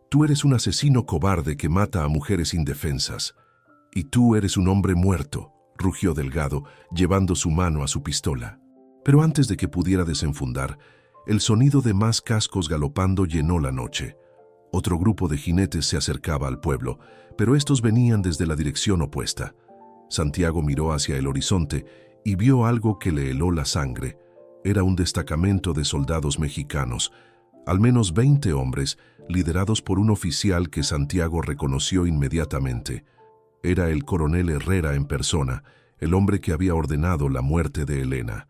«Tú eres un asesino cobarde que mata a mujeres indefensas. Y tú eres un hombre muerto, rugió Delgado, llevando su mano a su pistola. Pero antes de que pudiera desenfundar, el sonido de más cascos galopando llenó la noche. Otro grupo de jinetes se acercaba al pueblo, pero estos venían desde la dirección opuesta. Santiago miró hacia el horizonte y vio algo que le heló la sangre. Era un destacamento de soldados mexicanos, al menos 20 hombres, liderados por un oficial que Santiago reconoció inmediatamente. Era el coronel Herrera en persona, el hombre que había ordenado la muerte de Elena.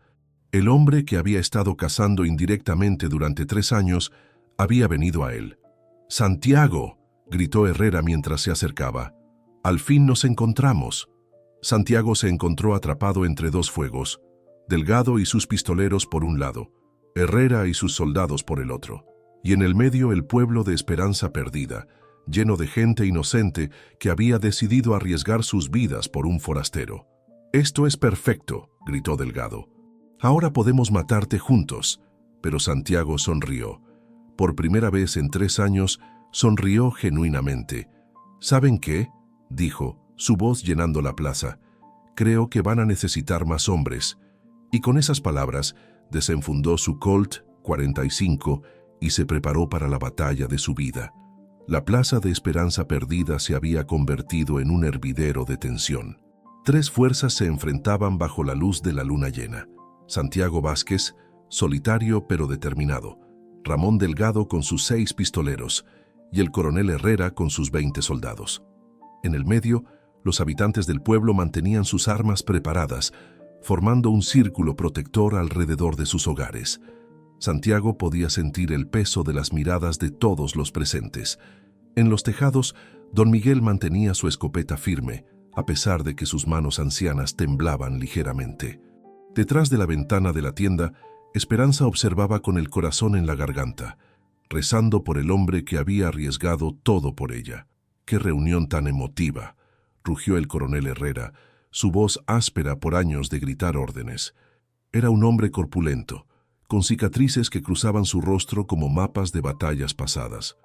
El hombre que había estado cazando indirectamente durante 3 años había venido a él. «¡Santiago!», gritó Herrera mientras se acercaba. «¡Al fin nos encontramos!». Santiago se encontró atrapado entre 2 fuegos, Delgado y sus pistoleros por un lado, Herrera y sus soldados por el otro, y en el medio el pueblo de Esperanza Perdida, lleno de gente inocente que había decidido arriesgar sus vidas por un forastero. «Esto es perfecto», gritó Delgado. «Ahora podemos matarte juntos». Pero Santiago sonrió. Por primera vez en 3 años, sonrió genuinamente. «¿Saben qué?», dijo, su voz llenando la plaza. «Creo que van a necesitar más hombres». Y con esas palabras, desenfundó su Colt 45 y se preparó para la batalla de su vida. La plaza de Esperanza Perdida se había convertido en un hervidero de tensión. 3 fuerzas se enfrentaban bajo la luz de la luna llena. Santiago Vázquez, solitario pero determinado, Ramón Delgado con sus 6 pistoleros y el coronel Herrera con sus 20 soldados. En el medio, los habitantes del pueblo mantenían sus armas preparadas, formando un círculo protector alrededor de sus hogares. Santiago podía sentir el peso de las miradas de todos los presentes. En los tejados, don Miguel mantenía su escopeta firme, a pesar de que sus manos ancianas temblaban ligeramente. Detrás de la ventana de la tienda, Esperanza observaba con el corazón en la garganta, rezando por el hombre que había arriesgado todo por ella. «¡Qué reunión tan emotiva!», rugió el coronel Herrera, su voz áspera por años de gritar órdenes. Era un hombre corpulento, con cicatrices que cruzaban su rostro como mapas de batallas pasadas.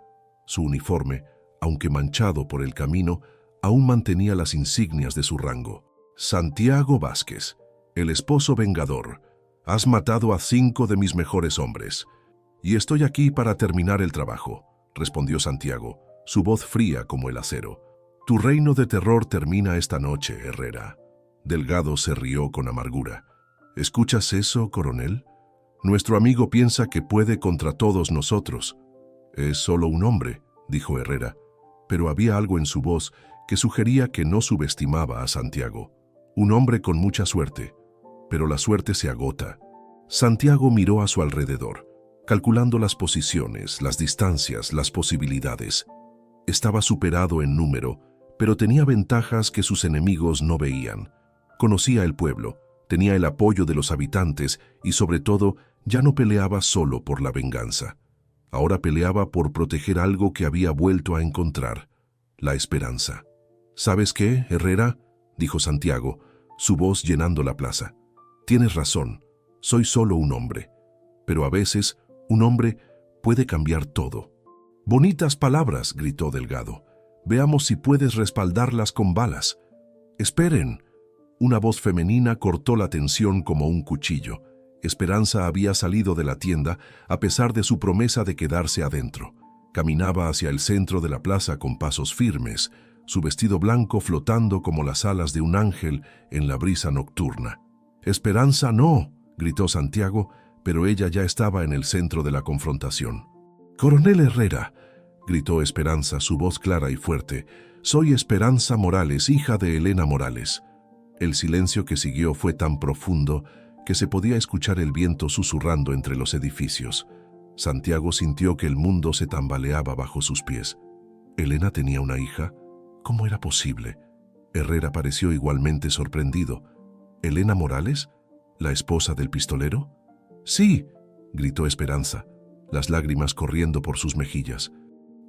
Su uniforme, aunque manchado por el camino, aún mantenía las insignias de su rango. «Santiago Vázquez, el esposo vengador, has matado a 5 de mis mejores hombres. Y estoy aquí para terminar el trabajo», respondió Santiago, su voz fría como el acero. «Tu reino de terror termina esta noche, Herrera». Delgado se rió con amargura. «¿Escuchas eso, coronel? Nuestro amigo piensa que puede contra todos nosotros». «Es solo un hombre», dijo Herrera, pero había algo en su voz que sugería que no subestimaba a Santiago. «Un hombre con mucha suerte, pero la suerte se agota». Santiago miró a su alrededor, calculando las posiciones, las distancias, las posibilidades. Estaba superado en número, pero tenía ventajas que sus enemigos no veían. Conocía el pueblo, tenía el apoyo de los habitantes y, sobre todo, ya no peleaba solo por la venganza. Ahora peleaba por proteger algo que había vuelto a encontrar: la esperanza. «¿Sabes qué, Herrera?», dijo Santiago, su voz llenando la plaza. «Tienes razón, soy solo un hombre. Pero a veces, un hombre puede cambiar todo». «Bonitas palabras», gritó Delgado. «Veamos si puedes respaldarlas con balas». «Esperen». Una voz femenina cortó la tensión como un cuchillo. Esperanza había salido de la tienda a pesar de su promesa de quedarse adentro. Caminaba hacia el centro de la plaza con pasos firmes, su vestido blanco flotando como las alas de un ángel en la brisa nocturna. «Esperanza, no», gritó Santiago, pero ella ya estaba en el centro de la confrontación. «Coronel Herrera», gritó Esperanza, su voz clara y fuerte. «Soy Esperanza Morales, hija de Elena Morales». El silencio que siguió fue tan profundo que se podía escuchar el viento susurrando entre los edificios. Santiago sintió que el mundo se tambaleaba bajo sus pies. ¿Elena tenía una hija? ¿Cómo era posible? Herrera pareció igualmente sorprendido. ¿Elena Morales? ¿La esposa del pistolero? «Sí», gritó Esperanza, las lágrimas corriendo por sus mejillas.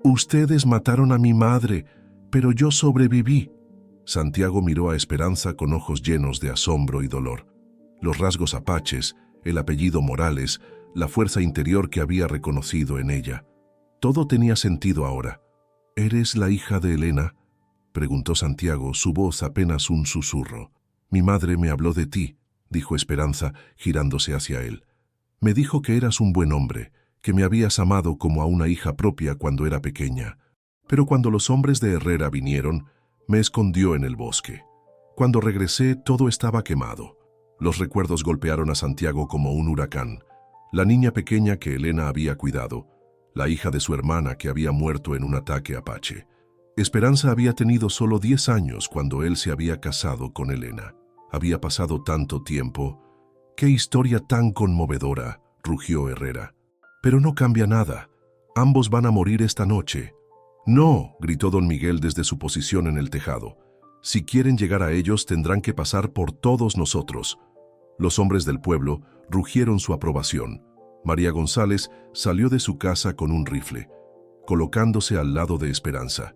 «Ustedes mataron a mi madre, pero yo sobreviví». Santiago miró a Esperanza con ojos llenos de asombro y dolor. Los rasgos apaches, el apellido Morales, la fuerza interior que había reconocido en ella. Todo tenía sentido ahora. «¿Eres la hija de Elena?». preguntó Santiago, su voz apenas un susurro. Mi madre me habló de ti, dijo Esperanza, girándose hacia él. Me dijo que eras un buen hombre, que me habías amado como a una hija propia cuando era pequeña. Pero cuando los hombres de Herrera vinieron, me escondió en el bosque. Cuando regresé, todo estaba quemado. Los recuerdos golpearon a Santiago como un huracán. La niña pequeña que Elena había cuidado, la hija de su hermana que había muerto en un ataque apache. Esperanza había tenido solo 10 años cuando él se había casado con Elena. Había pasado tanto tiempo. ¡Qué historia tan conmovedora!, rugió Herrera. Pero no cambia nada. Ambos van a morir esta noche. No, gritó don Miguel desde su posición en el tejado. Si quieren llegar a ellos tendrán que pasar por todos nosotros. Los hombres del pueblo rugieron su aprobación. María González salió de su casa con un rifle, colocándose al lado de Esperanza.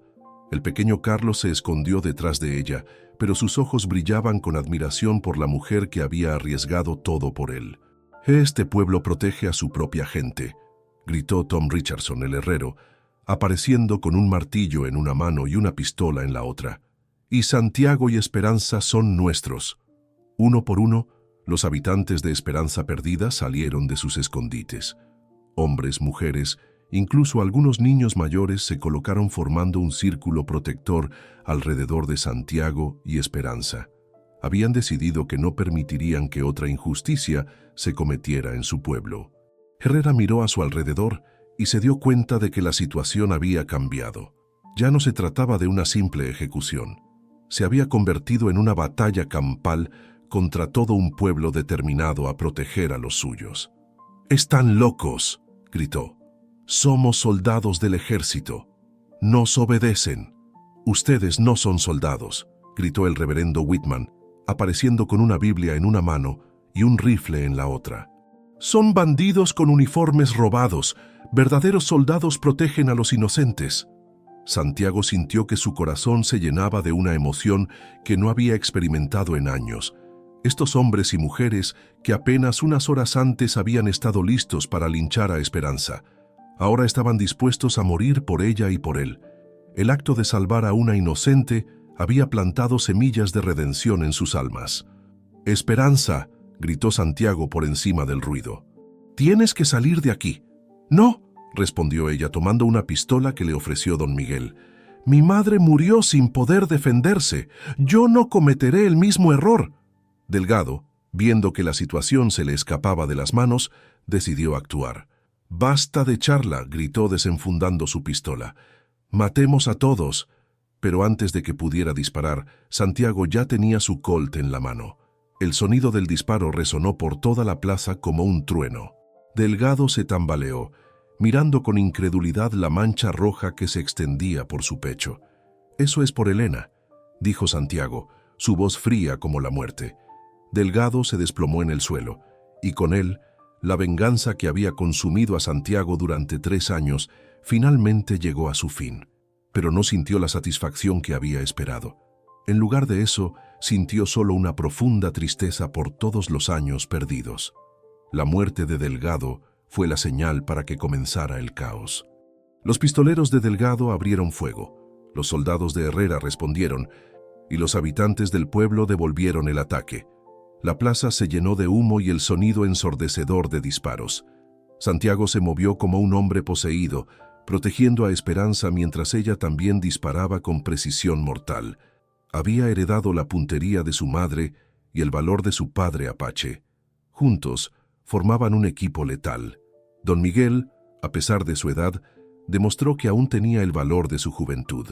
El pequeño Carlos se escondió detrás de ella, pero sus ojos brillaban con admiración por la mujer que había arriesgado todo por él. «Este pueblo protege a su propia gente», gritó Tom Richardson, el herrero, apareciendo con un martillo en una mano y una pistola en la otra. «Y Santiago y Esperanza son nuestros». Uno por uno, los habitantes de Esperanza Perdida salieron de sus escondites. Hombres, mujeres, incluso algunos niños mayores se colocaron formando un círculo protector alrededor de Santiago y Esperanza. Habían decidido que no permitirían que otra injusticia se cometiera en su pueblo. Herrera miró a su alrededor y se dio cuenta de que la situación había cambiado. Ya no se trataba de una simple ejecución. Se había convertido en una batalla campal contra todo un pueblo determinado a proteger a los suyos. «¡Están locos!», gritó. «Somos soldados del ejército. Nos obedecen». «Ustedes no son soldados», gritó el reverendo Whitman, apareciendo con una Biblia en una mano y un rifle en la otra. «Son bandidos con uniformes robados. Verdaderos soldados protegen a los inocentes». Santiago sintió que su corazón se llenaba de una emoción que no había experimentado en años. Estos hombres y mujeres que apenas unas horas antes habían estado listos para linchar a Esperanza, ahora estaban dispuestos a morir por ella y por él. El acto de salvar a una inocente había plantado semillas de redención en sus almas. «Esperanza», gritó Santiago por encima del ruido. «Tienes que salir de aquí». «No», respondió ella tomando una pistola que le ofreció don Miguel. «Mi madre murió sin poder defenderse. Yo no cometeré el mismo error». Delgado, viendo que la situación se le escapaba de las manos, decidió actuar. «Basta de charla», gritó desenfundando su pistola. «Matemos a todos». Pero antes de que pudiera disparar, Santiago ya tenía su colt en la mano. El sonido del disparo resonó por toda la plaza como un trueno. Delgado se tambaleó, mirando con incredulidad la mancha roja que se extendía por su pecho. «Eso es por Elena», dijo Santiago, su voz fría como la muerte. Delgado se desplomó en el suelo, y con él, la venganza que había consumido a Santiago durante 3 años finalmente llegó a su fin. Pero no sintió la satisfacción que había esperado. En lugar de eso, sintió solo una profunda tristeza por todos los años perdidos. La muerte de Delgado fue la señal para que comenzara el caos. Los pistoleros de Delgado abrieron fuego, los soldados de Herrera respondieron, y los habitantes del pueblo devolvieron el ataque. La plaza se llenó de humo y el sonido ensordecedor de disparos. Santiago se movió como un hombre poseído, protegiendo a Esperanza mientras ella también disparaba con precisión mortal. Había heredado la puntería de su madre y el valor de su padre apache. Juntos, formaban un equipo letal. Don Miguel, a pesar de su edad, demostró que aún tenía el valor de su juventud.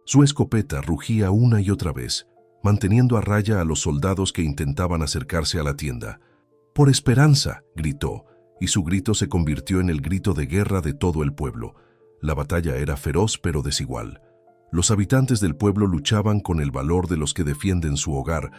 Su escopeta rugía una y otra vez, manteniendo a raya a los soldados que intentaban acercarse a la tienda. «¡Por Esperanza!», gritó, y su grito se convirtió en el grito de guerra de todo el pueblo. La batalla era feroz pero desigual. Los habitantes del pueblo luchaban con el valor de los que defienden su hogar,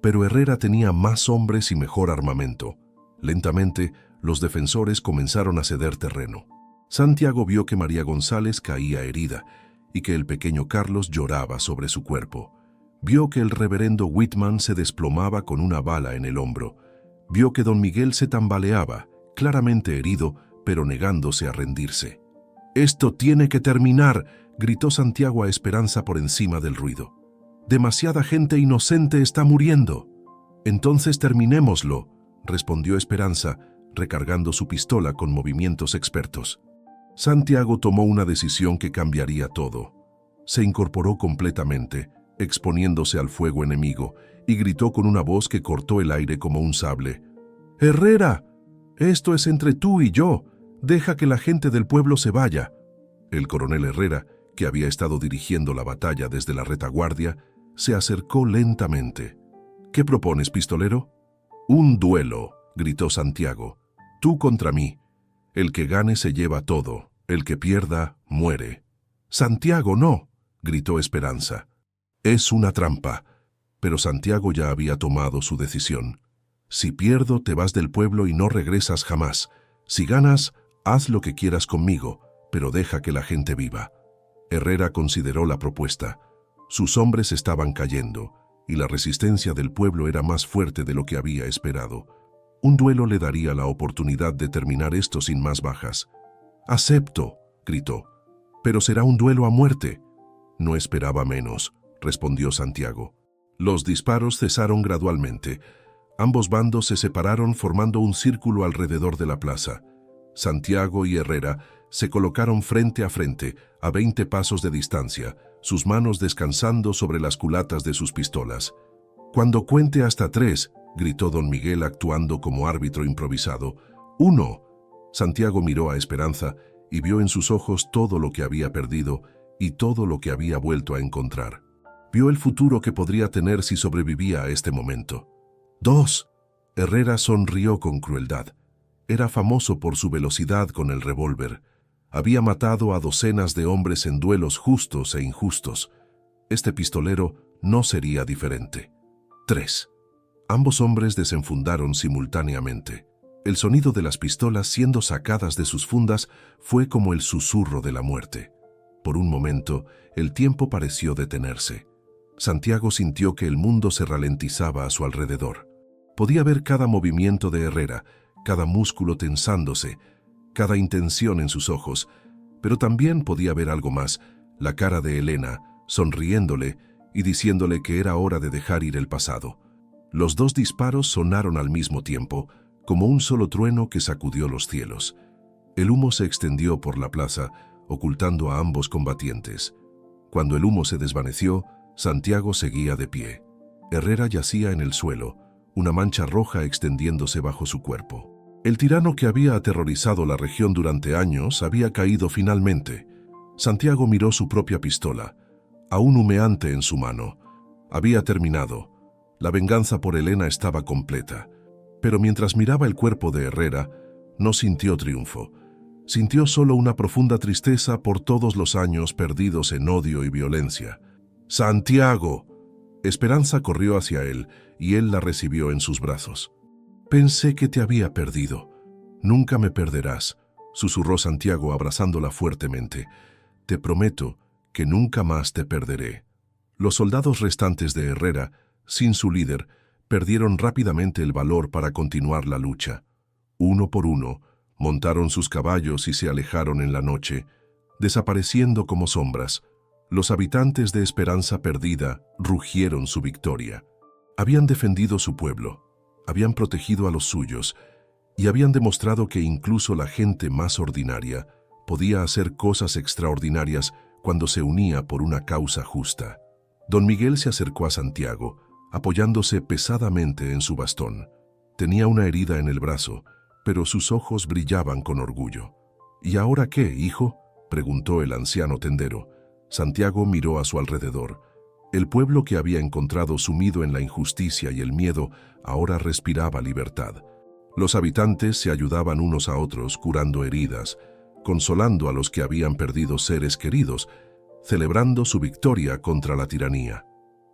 pero Herrera tenía más hombres y mejor armamento. Lentamente, los defensores comenzaron a ceder terreno. Santiago vio que María González caía herida y que el pequeño Carlos lloraba sobre su cuerpo. Vio que el reverendo Whitman se desplomaba con una bala en el hombro. Vio que don Miguel se tambaleaba, claramente herido, pero negándose a rendirse. «Esto tiene que terminar», gritó Santiago a Esperanza por encima del ruido. «Demasiada gente inocente está muriendo». «Entonces terminémoslo», respondió Esperanza, recargando su pistola con movimientos expertos. Santiago tomó una decisión que cambiaría todo. Se incorporó completamente, exponiéndose al fuego enemigo, y gritó con una voz que cortó el aire como un sable. «Herrera, esto es entre tú y yo. Deja que la gente del pueblo se vaya». El coronel Herrera, que había estado dirigiendo la batalla desde la retaguardia, se acercó lentamente. «¿Qué propones, pistolero?» «Un duelo», gritó Santiago. «Tú contra mí. El que gane se lleva todo. El que pierda, muere». «Santiago, no», gritó Esperanza. «Es una trampa». Pero Santiago ya había tomado su decisión. «Si pierdo, te vas del pueblo y no regresas jamás. Si ganas, haz lo que quieras conmigo, pero deja que la gente viva». Herrera consideró la propuesta. Sus hombres estaban cayendo, y la resistencia del pueblo era más fuerte de lo que había esperado. Un duelo le daría la oportunidad de terminar esto sin más bajas. «Acepto», gritó. «Pero será un duelo a muerte». «No esperaba menos», respondió Santiago. Los disparos cesaron gradualmente. Ambos bandos se separaron formando un círculo alrededor de la plaza. Santiago y Herrera se colocaron frente a frente, a 20 pasos de distancia, sus manos descansando sobre las culatas de sus pistolas. «Cuando cuente hasta 3», gritó don Miguel actuando como árbitro improvisado. «1». Santiago miró a Esperanza y vio en sus ojos todo lo que había perdido y todo lo que había vuelto a encontrar. Vio el futuro que podría tener si sobrevivía a este momento. 2. Herrera sonrió con crueldad. Era famoso por su velocidad con el revólver. Había matado a docenas de hombres en duelos justos e injustos. Este pistolero no sería diferente. 3. Ambos hombres desenfundaron simultáneamente. El sonido de las pistolas siendo sacadas de sus fundas fue como el susurro de la muerte. Por un momento, el tiempo pareció detenerse. Santiago sintió que el mundo se ralentizaba a su alrededor. Podía ver cada movimiento de Herrera, cada músculo tensándose, cada intención en sus ojos, pero también podía ver algo más, la cara de Elena, sonriéndole y diciéndole que era hora de dejar ir el pasado. Los 2 disparos sonaron al mismo tiempo, como un solo trueno que sacudió los cielos. El humo se extendió por la plaza, ocultando a ambos combatientes. Cuando el humo se desvaneció, Santiago seguía de pie. Herrera yacía en el suelo, una mancha roja extendiéndose bajo su cuerpo. El tirano que había aterrorizado la región durante años había caído finalmente. Santiago miró su propia pistola, aún humeante en su mano. Había terminado. La venganza por Elena estaba completa. Pero mientras miraba el cuerpo de Herrera, no sintió triunfo. Sintió solo una profunda tristeza por todos los años perdidos en odio y violencia. «¡Santiago!». Esperanza corrió hacia él y él la recibió en sus brazos. «Pensé que te había perdido. Nunca me perderás», susurró Santiago abrazándola fuertemente. «Te prometo que nunca más te perderé». Los soldados restantes de Herrera, sin su líder, perdieron rápidamente el valor para continuar la lucha. Uno por uno, montaron sus caballos y se alejaron en la noche, desapareciendo como sombras. Los habitantes de Esperanza Perdida rugieron su victoria. Habían defendido su pueblo, habían protegido a los suyos y habían demostrado que incluso la gente más ordinaria podía hacer cosas extraordinarias cuando se unía por una causa justa. Don Miguel se acercó a Santiago, apoyándose pesadamente en su bastón. Tenía una herida en el brazo, pero sus ojos brillaban con orgullo. «¿Y ahora qué, hijo?», preguntó el anciano tendero. Santiago miró a su alrededor. El pueblo que había encontrado sumido en la injusticia y el miedo ahora respiraba libertad. Los habitantes se ayudaban unos a otros curando heridas, consolando a los que habían perdido seres queridos, celebrando su victoria contra la tiranía.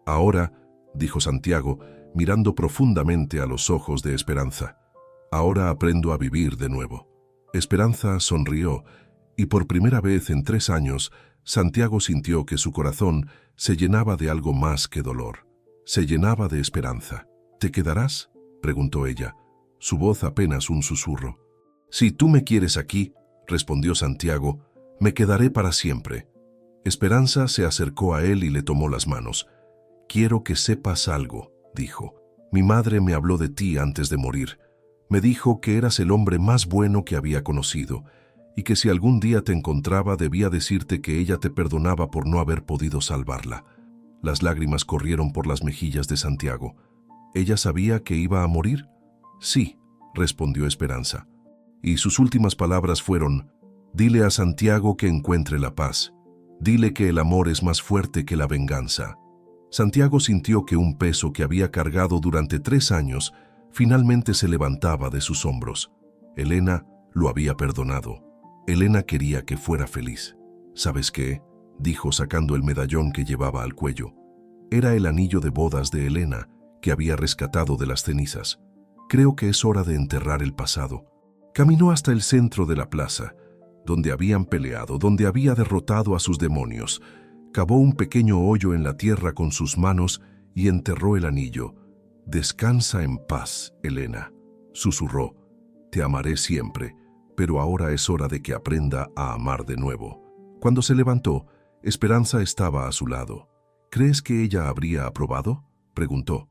«Ahora», dijo Santiago, mirando profundamente a los ojos de Esperanza, «ahora aprendo a vivir de nuevo». Esperanza sonrió, y por primera vez en 3 años, Santiago sintió que su corazón se llenaba de algo más que dolor. Se llenaba de esperanza. «¿Te quedarás?», preguntó ella, su voz apenas un susurro. «Si tú me quieres aquí», respondió Santiago, «me quedaré para siempre». Esperanza se acercó a él y le tomó las manos. «Quiero que sepas algo», dijo. «Mi madre me habló de ti antes de morir. Me dijo que eras el hombre más bueno que había conocido y que si algún día te encontraba debía decirte que ella te perdonaba por no haber podido salvarla». Las lágrimas corrieron por las mejillas de Santiago. ¿Ella sabía que iba a morir? «Sí», respondió Esperanza. Y sus últimas palabras fueron: «Dile a Santiago que encuentre la paz. Dile que el amor es más fuerte que la venganza». Santiago sintió que un peso que había cargado durante 3 años finalmente se levantaba de sus hombros. Elena lo había perdonado. Elena quería que fuera feliz. «¿Sabes qué?», dijo sacando el medallón que llevaba al cuello. Era el anillo de bodas de Elena, que había rescatado de las cenizas. «Creo que es hora de enterrar el pasado». Caminó hasta el centro de la plaza, donde habían peleado, donde había derrotado a sus demonios. Cavó un pequeño hoyo en la tierra con sus manos y enterró el anillo. «Descansa en paz, Elena», susurró. «Te amaré siempre, pero ahora es hora de que aprenda a amar de nuevo». Cuando se levantó, Esperanza estaba a su lado. «¿Crees que ella habría aprobado?», preguntó.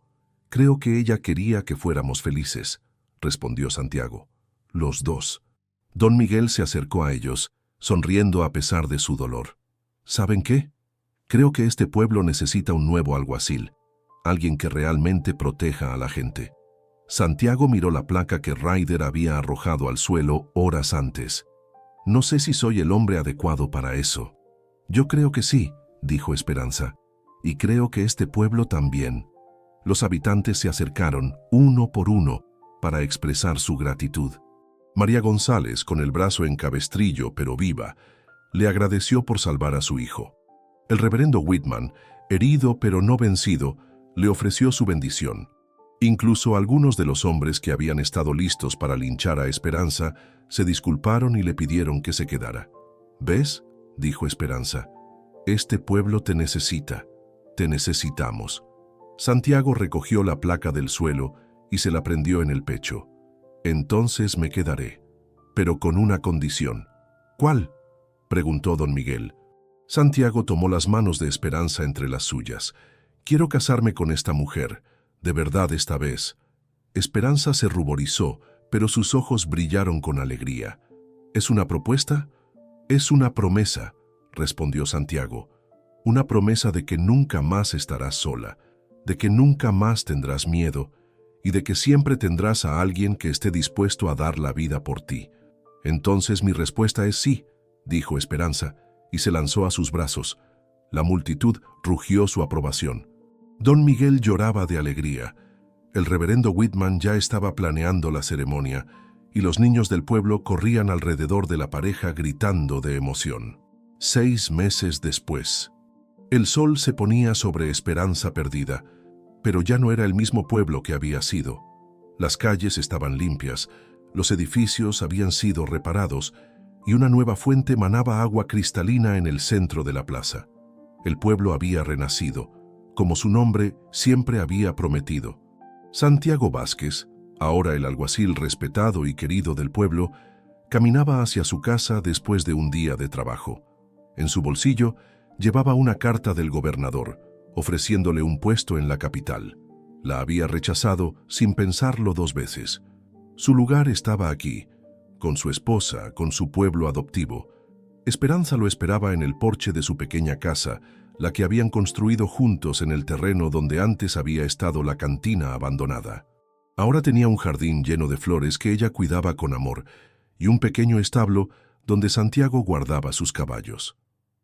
«Creo que ella quería que fuéramos felices», respondió Santiago. «Los dos». Don Miguel se acercó a ellos, sonriendo a pesar de su dolor. «¿Saben qué? Creo que este pueblo necesita un nuevo alguacil, alguien que realmente proteja a la gente». Santiago miró la placa que Ryder había arrojado al suelo horas antes. «No sé si soy el hombre adecuado para eso». «Yo creo que sí», dijo Esperanza, «y creo que este pueblo también». Los habitantes se acercaron, uno por uno, para expresar su gratitud. María González, con el brazo en cabestrillo pero viva, le agradeció por salvar a su hijo. El reverendo Whitman, herido pero no vencido, le ofreció su bendición. Incluso algunos de los hombres que habían estado listos para linchar a Esperanza se disculparon y le pidieron que se quedara. «¿Ves?», dijo Esperanza. «Este pueblo te necesita. Te necesitamos». Santiago recogió la placa del suelo y se la prendió en el pecho. «Entonces me quedaré, pero con una condición». «¿Cuál?», preguntó don Miguel. Santiago tomó las manos de Esperanza entre las suyas. «Quiero casarme con esta mujer, de verdad esta vez». Esperanza se ruborizó, pero sus ojos brillaron con alegría. «¿Es una propuesta?». «Es una promesa», respondió Santiago. «Una promesa de que nunca más estarás sola, de que nunca más tendrás miedo y de que siempre tendrás a alguien que esté dispuesto a dar la vida por ti». «Entonces mi respuesta es sí», dijo Esperanza, y se lanzó a sus brazos. La multitud rugió su aprobación. Don Miguel lloraba de alegría. El reverendo Whitman ya estaba planeando la ceremonia, y los niños del pueblo corrían alrededor de la pareja gritando de emoción. 6 meses después. El sol se ponía sobre Esperanza Perdida, pero ya no era el mismo pueblo que había sido. Las calles estaban limpias, los edificios habían sido reparados, y una nueva fuente manaba agua cristalina en el centro de la plaza. El pueblo había renacido, como su nombre siempre había prometido. Santiago Vázquez, ahora el alguacil respetado y querido del pueblo, caminaba hacia su casa después de un día de trabajo. En su bolsillo llevaba una carta del gobernador, ofreciéndole un puesto en la capital. La había rechazado sin pensarlo 2 veces. Su lugar estaba aquí, con su esposa, con su pueblo adoptivo. Esperanza lo esperaba en el porche de su pequeña casa, la que habían construido juntos en el terreno donde antes había estado la cantina abandonada. Ahora tenía un jardín lleno de flores que ella cuidaba con amor y un pequeño establo donde Santiago guardaba sus caballos.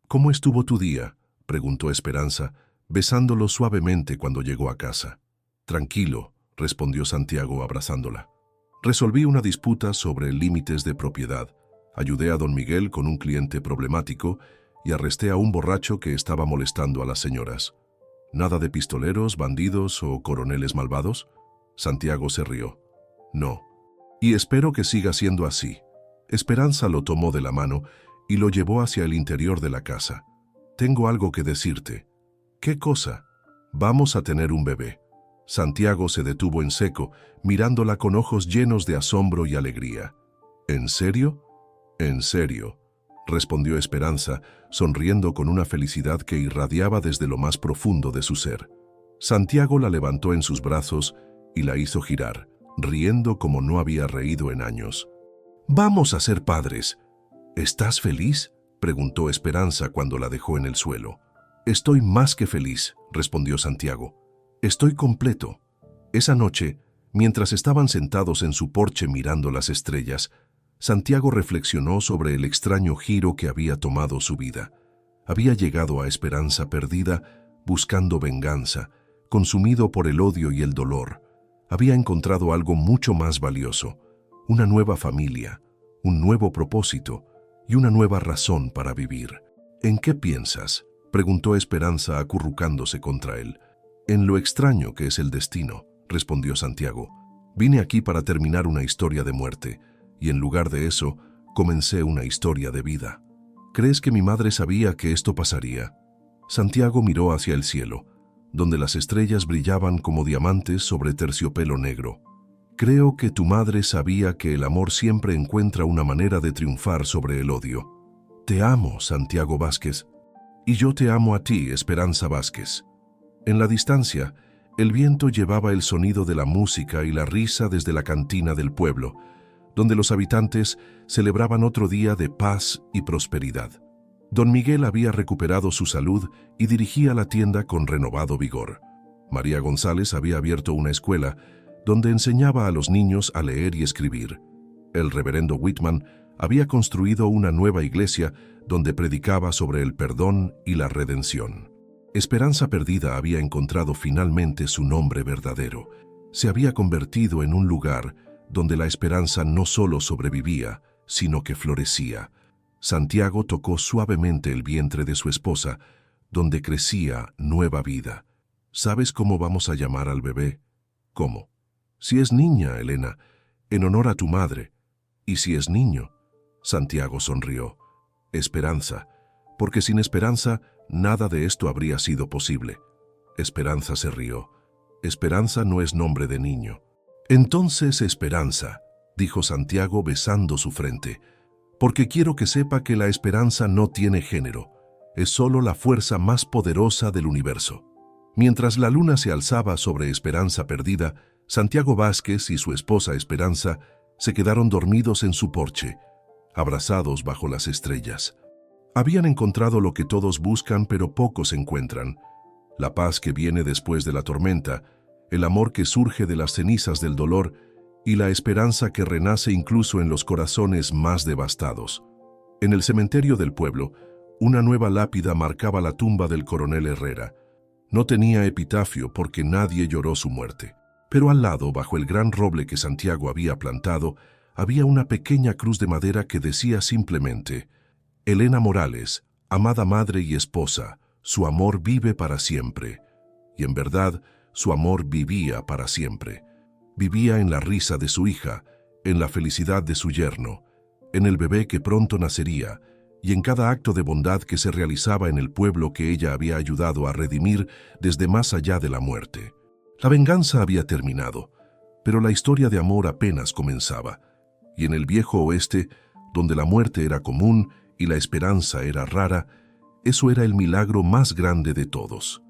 «¿Cómo estuvo tu día?», preguntó Esperanza, besándolo suavemente cuando llegó a casa. «Tranquilo», respondió Santiago abrazándola. «Resolví una disputa sobre límites de propiedad. Ayudé a don Miguel con un cliente problemático y arresté a un borracho que estaba molestando a las señoras. ¿Nada de pistoleros, bandidos o coroneles malvados?». Santiago se rió. «No. Y espero que siga siendo así». Esperanza lo tomó de la mano y lo llevó hacia el interior de la casa. «Tengo algo que decirte». «¿Qué cosa?». «Vamos a tener un bebé». Santiago se detuvo en seco, mirándola con ojos llenos de asombro y alegría. «¿En serio?». «En serio», respondió Esperanza, sonriendo con una felicidad que irradiaba desde lo más profundo de su ser. Santiago la levantó en sus brazos y la hizo girar, riendo como no había reído en años. «Vamos a ser padres. ¿Estás feliz?», preguntó Esperanza cuando la dejó en el suelo. «Estoy más que feliz», respondió Santiago. «Estoy completo». Esa noche, mientras estaban sentados en su porche mirando las estrellas, Santiago reflexionó sobre el extraño giro que había tomado su vida. Había llegado a Esperanza Perdida buscando venganza, consumido por el odio y el dolor. Había encontrado algo mucho más valioso, una nueva familia, un nuevo propósito y una nueva razón para vivir. «¿En qué piensas?», preguntó Esperanza acurrucándose contra él. «En lo extraño que es el destino», respondió Santiago. «Vine aquí para terminar una historia de muerte, y en lugar de eso, comencé una historia de vida». «¿Crees que mi madre sabía que esto pasaría?». Santiago miró hacia el cielo, donde las estrellas brillaban como diamantes sobre terciopelo negro. «Creo que tu madre sabía que el amor siempre encuentra una manera de triunfar sobre el odio. Te amo, Santiago Vázquez. Y yo te amo a ti, Esperanza Vázquez». En la distancia, el viento llevaba el sonido de la música y la risa desde la cantina del pueblo, donde los habitantes celebraban otro día de paz y prosperidad. Don Miguel había recuperado su salud y dirigía la tienda con renovado vigor. María González había abierto una escuela donde enseñaba a los niños a leer y escribir. El reverendo Whitman había construido una nueva iglesia donde predicaba sobre el perdón y la redención. Esperanza Perdida había encontrado finalmente su nombre verdadero. Se había convertido en un lugar donde la esperanza no solo sobrevivía, sino que florecía. Santiago tocó suavemente el vientre de su esposa, donde crecía nueva vida. «¿Sabes cómo vamos a llamar al bebé?». «¿Cómo?». «Si es niña, Elena, en honor a tu madre. Y si es niño». Santiago sonrió. «Esperanza, porque sin esperanza nada de esto habría sido posible». Esperanza se rió. «Esperanza no es nombre de niño». «Entonces Esperanza», dijo Santiago besando su frente, «porque quiero que sepa que la esperanza no tiene género, es solo la fuerza más poderosa del universo». Mientras la luna se alzaba sobre Esperanza Perdida, Santiago Vázquez y su esposa Esperanza se quedaron dormidos en su porche, abrazados bajo las estrellas. Habían encontrado lo que todos buscan pero pocos encuentran: la paz que viene después de la tormenta, el amor que surge de las cenizas del dolor y la esperanza que renace incluso en los corazones más devastados. En el cementerio del pueblo, una nueva lápida marcaba la tumba del coronel Herrera. No tenía epitafio porque nadie lloró su muerte, pero al lado, bajo el gran roble que Santiago había plantado, había una pequeña cruz de madera que decía simplemente: «Elena Morales, amada madre y esposa, su amor vive para siempre». Y en verdad, su amor vivía para siempre. Vivía en la risa de su hija, en la felicidad de su yerno, en el bebé que pronto nacería, y en cada acto de bondad que se realizaba en el pueblo que ella había ayudado a redimir desde más allá de la muerte. La venganza había terminado, pero la historia de amor apenas comenzaba, y en el viejo oeste, donde la muerte era común y la esperanza era rara, eso era el milagro más grande de todos.